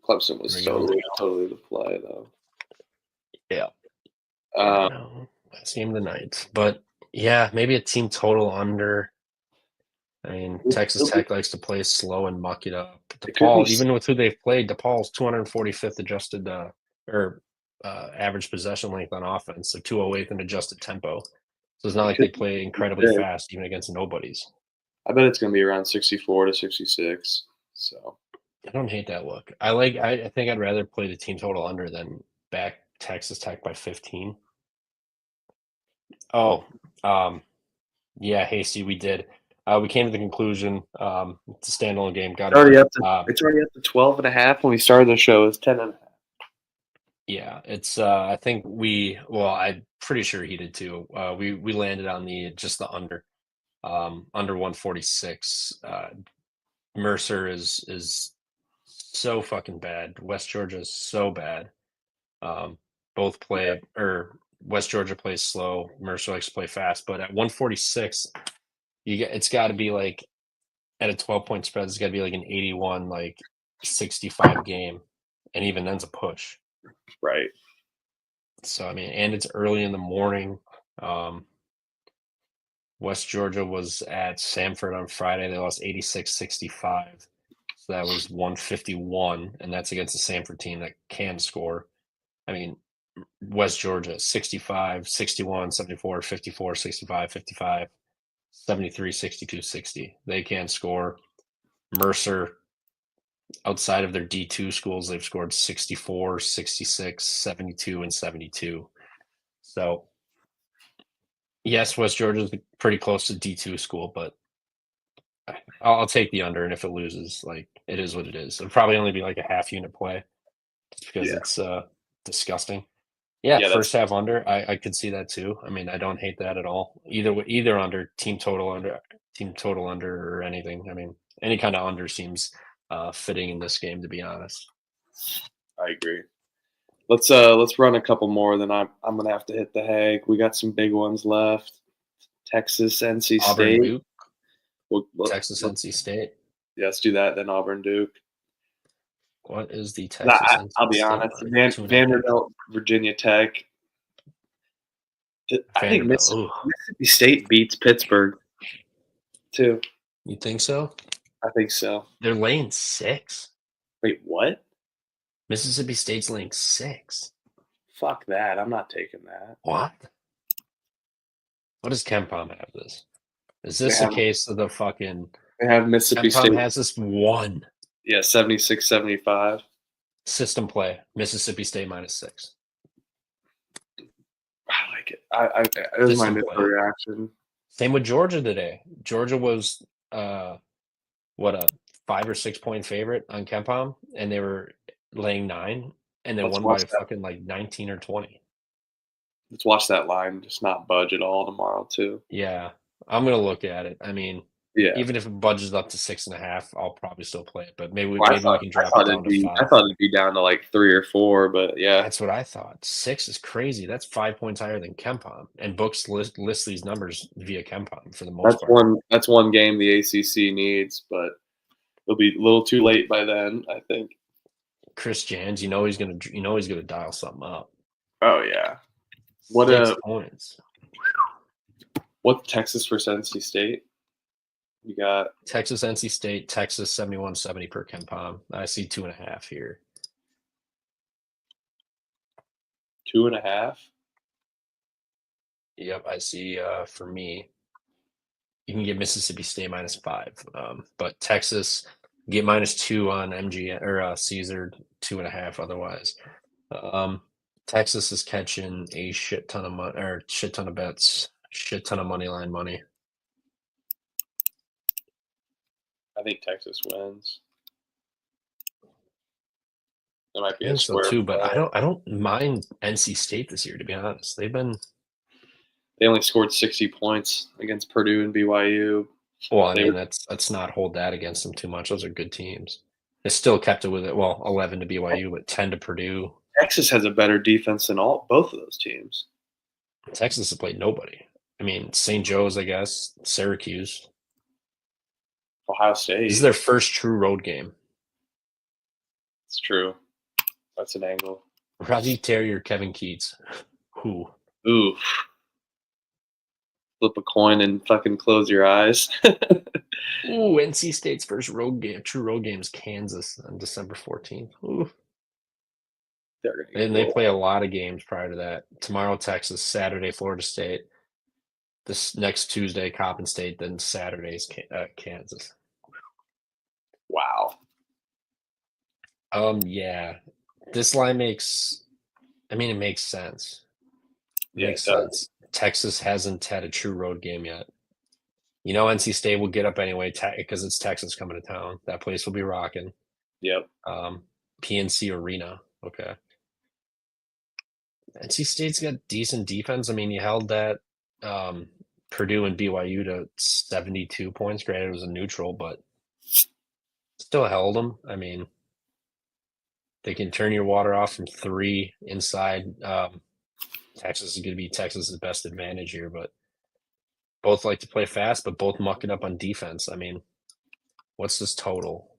Clemson was totally the play, though. Yeah. Last game of the night. But, yeah, maybe a team total under I mean, Texas Tech likes to play slow and muck it up. It could DePaul, be- even with who they've played, DePaul's 245th adjusted average possession length on offense, so 208th in adjusted tempo. So it's not like they play incredibly good. fast, even against nobodies. I bet it's going to be around 64 to 66. So I don't hate that look. I think I'd rather play the team total under than back Texas Tech by 15. Oh, yeah, Hasty, we did. We came to the conclusion. It's a standalone game. Got it's already up to 12 and a half when we started the show. It's 10 and a half. Yeah, it's. I think I'm pretty sure he did too. We landed on just the under 146. Mercer is so fucking bad. West Georgia is so bad. Both play West Georgia plays slow. Mercer likes to play fast, but at 146, it's got to be like at a 12-point spread. It's got to be like an 81, like 65 game, and even then's a push. Right. So I mean, and it's early in the morning. West Georgia was at Samford on Friday. They lost 86-65. So that was 151, and that's against the Samford team that can score. I mean, West Georgia 65, 61, 74, 54, 65, 55, 73, 62, 60. They can score. Mercer, outside of their D2 schools, they've scored 64, 66, 72, and 72. So, yes, West Georgia's pretty close to D2 school, but I'll take the under, and if it loses, like, it is what it is. It'll probably only be like a half unit play just because it's disgusting. Yeah, first half under, I could see that too. I mean, I don't hate that at all. Either under, team total under, or anything. I mean, any kind of under seems fitting in this game, to be honest. I agree. Let's run a couple more. Then I'm gonna have to hit the Hague. We got some big ones left. Texas, NC Auburn, State. Duke. Texas, NC State. Yeah, let's do that. Then Auburn, Duke. What is the Texas? I'll be honest. Vanderbilt, Virginia Tech. I think Mississippi State beats Pittsburgh, too. You think so? I think so. They're laying 6. Wait, what? Mississippi State's laying 6. Fuck that. I'm not taking that. What? What does KenPom have this? Is this a case of the fucking... They have Mississippi KenPom State. has this one. Yeah, 76-75. System play. Mississippi State -6. I like it. It was my initial reaction. Same with Georgia today. Georgia was a 5 or 6 point favorite on KenPom, and they were laying 9, and they won by fucking like 19 or 20. Let's watch that line just not budge at all tomorrow too. Yeah, I'm gonna look at it. I mean, even if it budges up to 6.5, I'll probably still play it. But maybe we can drop it down to 5. I thought it'd be down to like 3 or 4, but yeah, that's what I thought. 6 is crazy. That's 5 points higher than KenPom, and books list these numbers via KenPom for the most part. That's one game the ACC needs, but it'll be a little too late by then, I think. Chris Jans, he's gonna dial something up. Oh yeah. 6 points. What Texas versus NC State? You got Texas, NC State, Texas 71-70 per KenPom. I see 2.5 here. 2.5. Yep, I see. For me, you can get Mississippi State -5, but Texas get -2 on MG or Caesar, 2.5 otherwise. Texas is catching a shit ton of money, or shit ton of bets, shit ton of money line money. I think Texas wins. There might be I think so too, but I don't mind NC State this year, to be honest. They only scored 60 points against Purdue and BYU. Well, I mean, let's not hold that against them too much. Those are good teams. They still kept it with it. Well, 11 to BYU, but 10 to Purdue. Texas has a better defense than both of those teams. Texas has played nobody. I mean, St. Joe's, I guess, Syracuse. Ohio State. This is their first true road game. It's true. That's an angle. Raji Terrier, Kevin Keats. Who? Oof. flip a coin and fucking close your eyes. Ooh, NC State's first true road game is Kansas on December 14th. Ooh. And they play a lot of games prior to that. Tomorrow, Texas. Saturday, Florida State. This next Tuesday, Coppin State. Then Saturday's Kansas. Wow. Yeah. This line makes sense. It makes sense. Texas hasn't had a true road game yet. You know, NC State will get up anyway because it's Texas coming to town. That place will be rocking. Yep. PNC Arena. Okay. NC State's got decent defense. I mean, you held that Purdue and BYU to 72 points. Granted, it was a neutral, but still held them. I mean, they can turn your water off from 3 inside. Texas is going to be Texas's best advantage here, but both like to play fast, but both muck it up on defense. I mean, what's this total?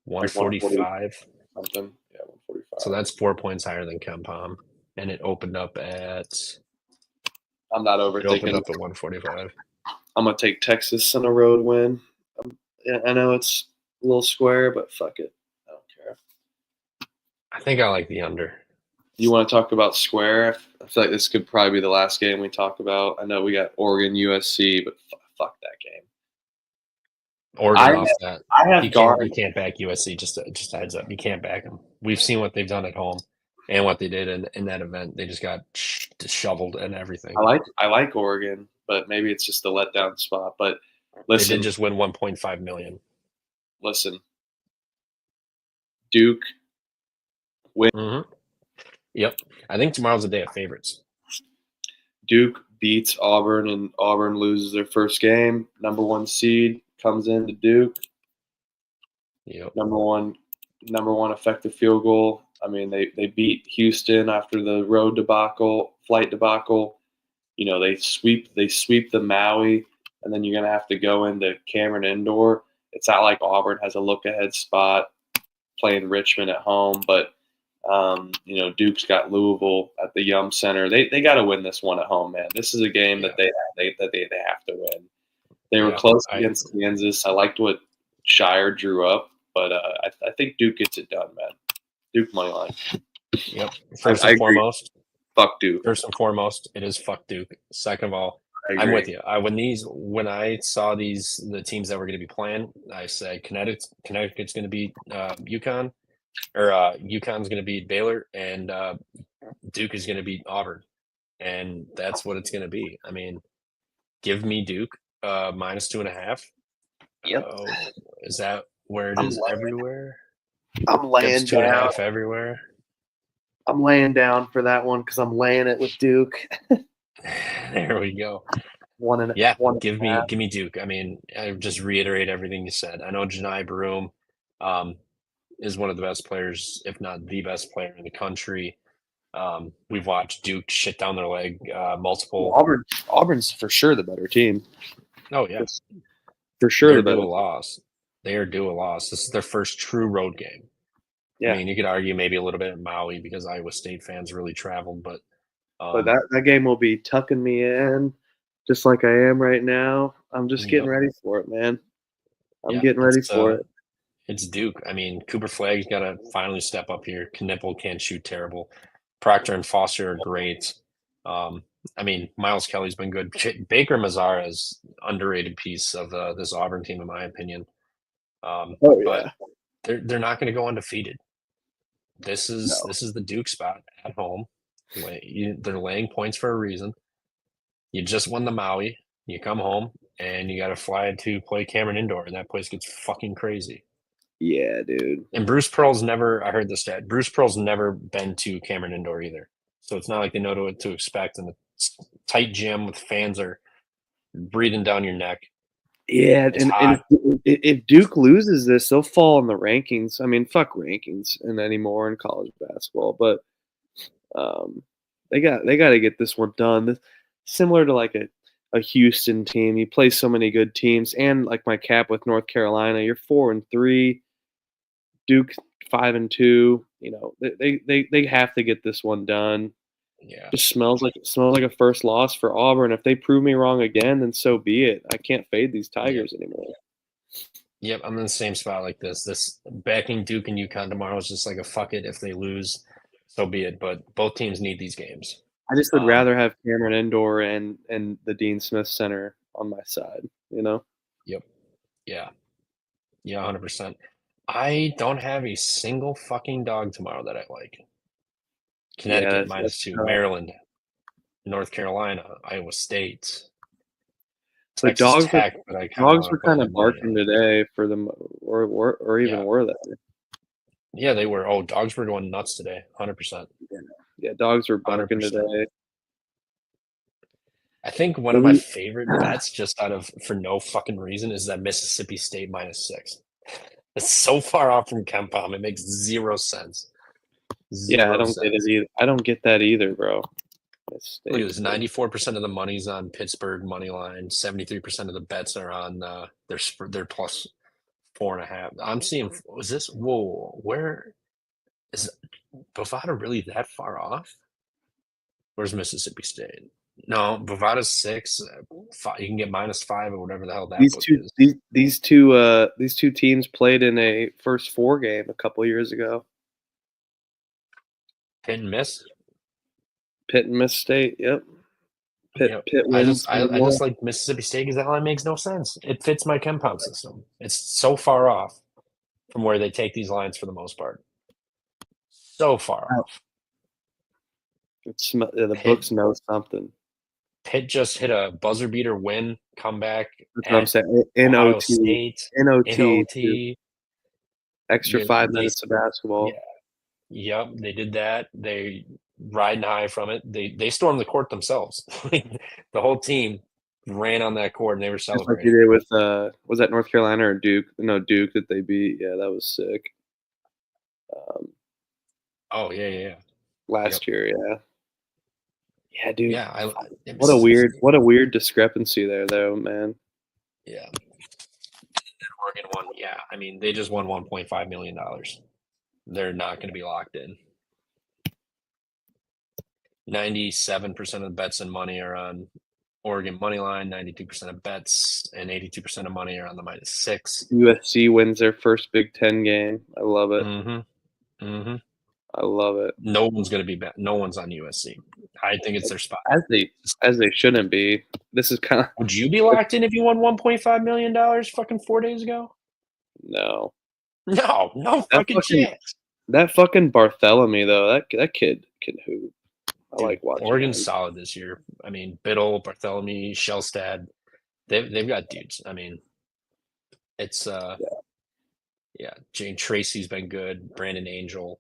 145? Something. Yeah, 145. So that's 4 points higher than KenPom. And it opened up at I'm not overthinking. It opened up at 145. I'm gonna take Texas on a road win. Yeah, I know it's a little square, but fuck it. I don't care. I think I like the under. You want to talk about square? I feel like this could probably be the last game we talk about. I know we got Oregon, USC, but fuck that game. Oregon off that. I have you can't back USC. Just a heads up. You can't back them. We've seen what they've done at home and what they did in that event. They just got shoveled and everything. I like Oregon, but maybe it's just a letdown spot. But listen, they did just win $1.5 million. Listen, Duke win. Mm-hmm. Yep. I think tomorrow's the day of favorites. Duke beats Auburn, and Auburn loses their first game. Number 1 seed comes into Duke. Yep. Number one effective field goal. I mean, they beat Houston after the road flight debacle. You know, they sweep the Maui, and then you're gonna have to go into Cameron Indoor. It's not like Auburn has a look ahead spot playing Richmond at home, but you know, Duke's got Louisville at the Yum Center. They got to win this one at home, man. This is a game that they have to win. They were close against Kansas. I liked what Shire drew up, but I think Duke gets it done, man. Duke money line. Yep. First and foremost, fuck Duke. First and foremost, it is fuck Duke. Second of all, I'm with you. When I saw the teams that were going to be playing, I said Connecticut's going to beat UConn. Or UConn's going to beat Baylor, and Duke is going to beat Auburn, and that's what it's going to be. I mean, give me Duke -2.5. Yep. Is that where it is everywhere? I'm laying down 2.5 everywhere. I'm laying down for that one because I'm laying it with Duke. There we go. Give me Duke. I mean, I just reiterate everything you said. I know Janai Broom is one of the best players, if not the best player in the country. We've watched Duke shit down their leg multiple. Auburn's for sure the better team. Oh yeah, for sure. They're due a loss. They are due a loss. This is their first true road game. Yeah, I mean, you could argue maybe a little bit at Maui because Iowa State fans really traveled, but that game will be tucking me in, just like I am right now. I'm just getting ready for it, man. I'm getting ready for it. It's Duke. I mean, Cooper Flagg's got to finally step up here. Knipple can't shoot terrible. Proctor and Foster are great. I mean, Miles Kelly's been good. Baker Mazzara is underrated piece of this Auburn team, in my opinion. But they're not going to go undefeated. This is the Duke spot at home. They're laying points for a reason. You just won the Maui. You come home and you got to fly to play Cameron Indoor, and that place gets fucking crazy. Yeah, dude. And Bruce Pearl's I heard the stat, Bruce Pearl's never been to Cameron Indoor either. So it's not like they know what to expect. And the tight gym with fans are breathing down your neck. Yeah, and if Duke loses this, they'll fall in the rankings. I mean, fuck rankings anymore in college basketball. But they got to get this one done. Similar to like a Houston team. You play so many good teams. And like my cap with North Carolina, you're 4-3. Duke 5-2. You know, they have to get this one done. Yeah. Just smells like a first loss for Auburn. If they prove me wrong again, then so be it. I can't fade these Tigers anymore. Yep, I'm in the same spot like this. This backing Duke and UConn tomorrow is just like a fuck it. If they lose, so be it. But both teams need these games. I just would rather have Cameron Indoor and the Dean Smith Center on my side, you know? Yep. Yeah. Yeah, 100%. I don't have a single fucking dog tomorrow that I like. Connecticut -2, Maryland, North Carolina, Iowa State. But Texas dogs Tech, were kind of barking today for them, or even were they? Yeah, they were. Oh, dogs were going nuts today, 100%. Yeah, dogs were barking 100%. today. I think one of my favorite bets, just for no fucking reason, is that Mississippi State -6. It's so far off from KenPom, it makes zero sense. Yeah, I don't get it either. I don't get that either, bro. Look at this: 94% of the money's on Pittsburgh money line. 73% of the bets are on their plus 4.5. I'm seeing. Was this? Whoa! Where is Bovada really that far off? Where's Mississippi State? No, Bovada's 6. 5, you can get -5 or whatever the hell that book is. These two teams played in a first 4 game a couple years ago. Hit and miss. Pitt and Miss State. Yep. Pitt wins. I just like Mississippi State because that line makes no sense. It fits my KenPom system. It's so far off from where they take these lines for the most part. So far off. The books know something. Pitt just hit a buzzer beater win, comeback. That's what I'm saying. In OT. Extra 5 minutes of basketball. Yeah. Yep, they did that. They riding high from it. They stormed the court themselves. The whole team ran on that court and they were celebrating. Just like you did with was that North Carolina or Duke? No, Duke that they beat. Yeah, that was sick. Last year, yeah. Yeah, dude. Yeah, what a weird discrepancy there, though, man. Yeah. Oregon won. Yeah, I mean they just won $1.5 million. They're not going to be locked in. 97% of the bets and money are on Oregon money line. 92% of bets and 82% of money are on the -6. USC wins their first Big Ten game. I love it. Mm-hmm. I love it. No one's going to be bet. No one's on USC. I think it's their spot. As they shouldn't be. This is kind of. Would you be locked in if you won $1.5 million fucking 4 days ago? No. No fucking chance. That fucking Bartholomew though, that kid can hoop. I like watching. Oregon's solid this year. I mean, Biddle, Bartholomew, Shellstad, they've got dudes. I mean, it's Jane Tracy's been good. Brandon Angel.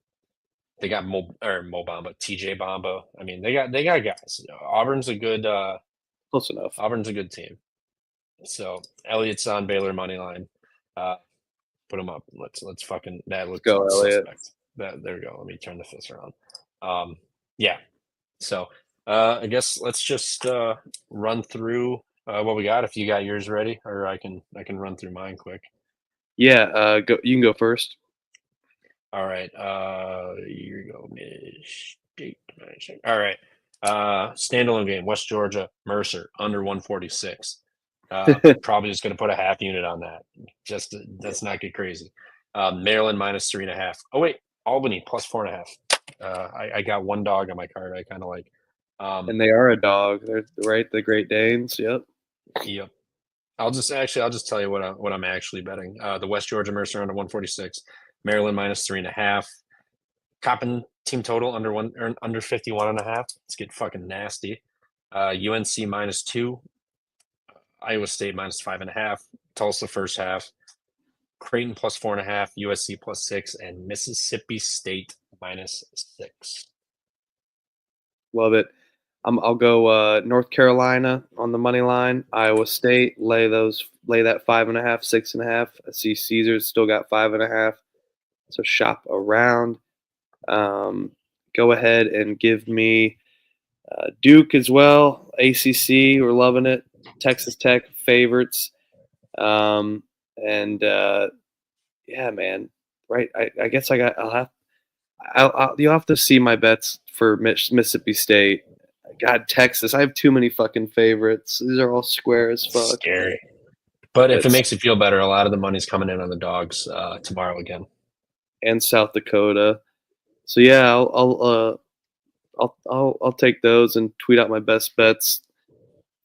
They got Mo Bamba, TJ Bamba. I mean, they got guys. Auburn's a good close enough. Auburn's a good team. So Elliott's on Baylor money line. Put them up. Let's fucking that. Let's go, Elliott. There we go. Let me turn the fist around. Yeah. So I guess let's just run through what we got. If you got yours ready, or I can run through mine quick. Yeah. Go. You can go first. All right. Here you go. All right. Standalone game. West Georgia, Mercer, under 146. Probably just going to put a half unit on that. Just let's not get crazy. Maryland -3.5. Oh wait, Albany +4.5. I got one dog on my card. I kind of like. And they are a dog. They're right. The Great Danes. Yep. Yep. I'll just tell you what I'm actually betting. The West Georgia Mercer under 146. Maryland -3.5. Coppin team total under 51.5. Let's get fucking nasty. UNC -2. Iowa State -5.5. Tulsa first half. Creighton +4.5. USC +6, and Mississippi State -6. Love it. I'll go North Carolina on the money line. Iowa State lay that 5.5, 6.5. I see Caesars still got 5.5. So shop around. Go ahead and give me Duke as well. ACC, we're loving it. Texas Tech favorites. Yeah, man. Right. I guess you'll have to see my bets for Mississippi State. God, Texas. I have too many fucking favorites. These are all square as fuck. Scary. But if it makes you feel better, a lot of the money's coming in on the Dogs tomorrow again. And South Dakota. So yeah, I'll take those and tweet out my best bets.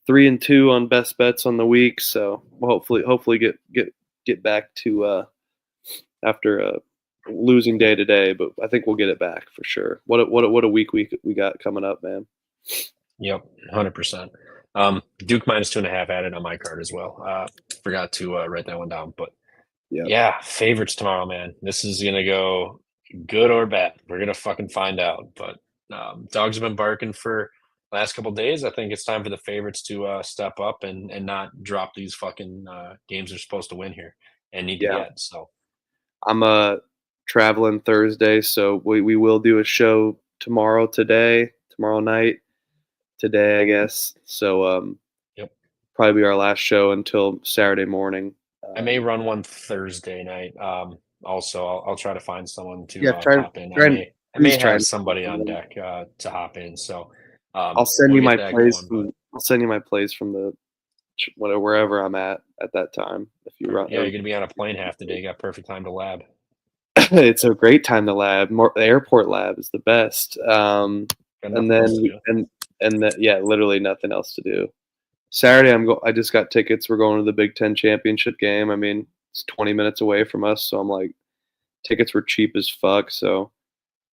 3-2 on best bets on the week. So we'll hopefully get back to after a losing day today, but I think we'll get it back for sure. What a week we got coming up, man. Yep, 100%. Duke -2.5 added on my card as well. Forgot to write that one down, but yeah, favorites tomorrow, man. This is gonna go good or bad. We're gonna fucking find out. But Dogs have been barking for the last couple of days. I think it's time for the favorites to step up and not drop these fucking games they're supposed to win here and need to get. So I'm traveling Thursday, so we will do a show tomorrow night. Today, I guess. So, probably be our last show until Saturday morning. I may run one Thursday night. Also, I'll try to find someone to hop in. I may have somebody on deck to hop in. So, I'll send you my plays. I'll send you my plays from the wherever I'm at that time. If you run, you're gonna be on a plane half the day. You got perfect time to lab. It's a great time to lab. The airport lab is the best. Literally nothing else to do. Saturday, I just got tickets. We're going to the Big Ten championship game. I mean, it's 20 minutes away from us, so I'm like, tickets were cheap as fuck. So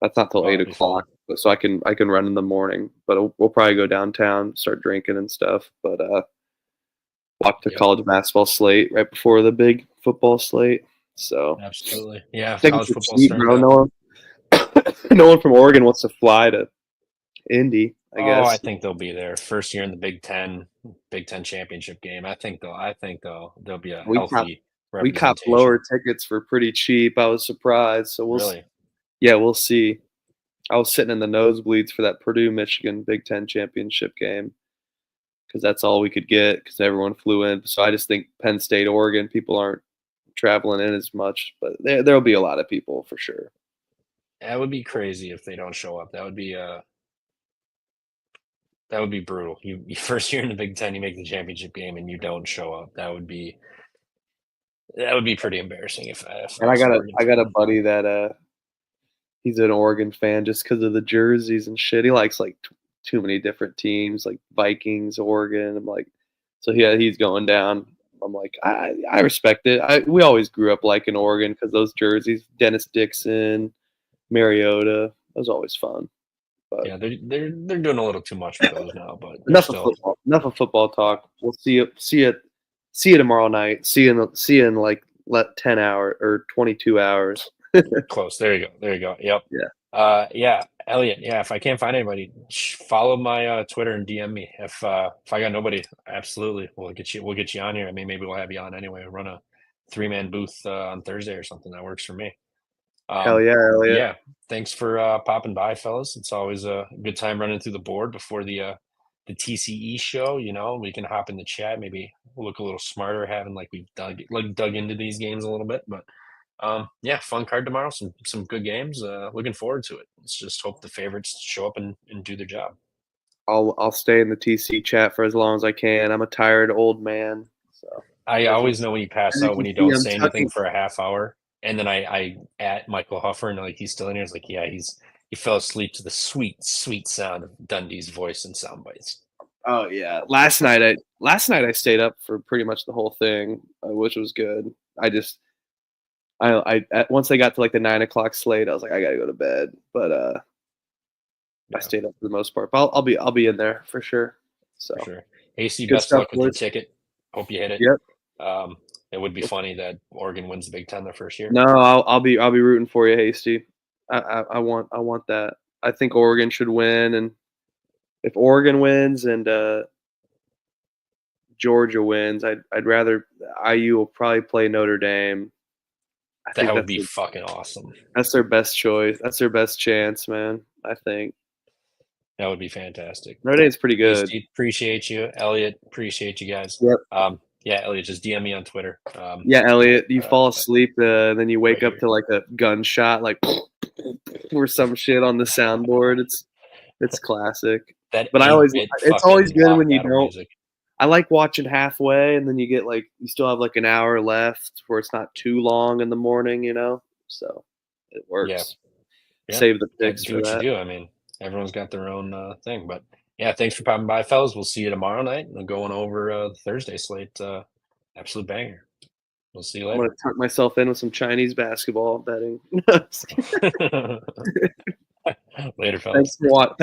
that's not till 8 o'clock. So I can run in the morning, but we'll probably go downtown, start drinking and stuff. But walk to college basketball slate right before the big football slate. So absolutely, yeah. College football. No one from Oregon wants to fly to Indy. I guess. I think they'll be there. First year in the Big Ten championship game. I think there'll be a healthy representation. We copped lower tickets for pretty cheap. I was surprised. So we'll see. I was sitting in the nosebleeds for that Purdue-Michigan Big Ten championship game because that's all we could get because everyone flew in. So I just think Penn State, Oregon, people aren't traveling in as much, but there'll be a lot of people for sure. That would be crazy if they don't show up. That would be brutal. You first year in the Big Ten, you make the championship game and you don't show up. That would be pretty embarrassing if and I got a buddy that he's an Oregon fan just because of the jerseys and shit. He likes like too many different teams, like Vikings, Oregon. I'm like, so he's going down. I'm like, I respect it. We always grew up liking Oregon because those jerseys, Dennis Dixon, Mariota, that was always fun. But yeah, they're doing a little too much for those now. But enough of football talk. We'll see you tomorrow night. See you in like 10 hours or 22 hours. Close. There you go. Yep. Yeah. Elliot. Yeah. If I can't find anybody, follow my Twitter and DM me. If I got nobody, absolutely, we'll get you on here. I mean, maybe we'll have you on anyway. Run a 3-man booth on Thursday or something. That works for me. Hell yeah, Elliot. Yeah. Thanks for popping by, fellas. It's always a good time running through the board before the TCE show. You know, we can hop in the chat. Maybe we'll look a little smarter having like we've dug into these games a little bit. But fun card tomorrow. Some good games. Looking forward to it. Let's just hope the favorites show up and do their job. I'll stay in the TC chat for as long as I can. I'm a tired old man. So I always know when you pass out when you don't say anything for a half hour. And then I at Michael Huffer and like he's still in here. It's like, yeah, he fell asleep to the sweet, sweet sound of Dundee's voice and sound bites. Oh yeah. Last night I stayed up for pretty much the whole thing, which was good. I once I got to like the 9 o'clock slate, I was like, I gotta go to bed. But I stayed up for the most part. But I'll be in there for sure. So for sure. AC, best luck with the ticket. Hope you hit it. Yep. It would be funny that Oregon wins the Big Ten their first year. No, I'll be rooting for you, Hasty. I want that. I think Oregon should win, and if Oregon wins and Georgia wins, I'd rather IU will probably play Notre Dame. That would be fucking awesome. That's their best choice. That's their best chance, man. I think that would be fantastic. Notre Dame's pretty good. Steve, appreciate you, Elliot. Appreciate you guys. Yep. Yeah, Elliot, just DM me on Twitter. Yeah, Elliot, you fall asleep, and then you wake up to like a gunshot, like or some shit on the soundboard. It's classic. That But it's it's always good when you don't. I like watching halfway, and then you get you still have an hour left where it's not too long in the morning, So it works. Yeah. Save the picks That's for what that. you do. I mean, everyone's got their own thing, but yeah, thanks for popping by, fellas. We'll see you tomorrow night and going over the Thursday slate. Absolute banger. We'll see you I'm later. gonna tuck myself in with some Chinese basketball betting. Later, fellas. Thanks for watching.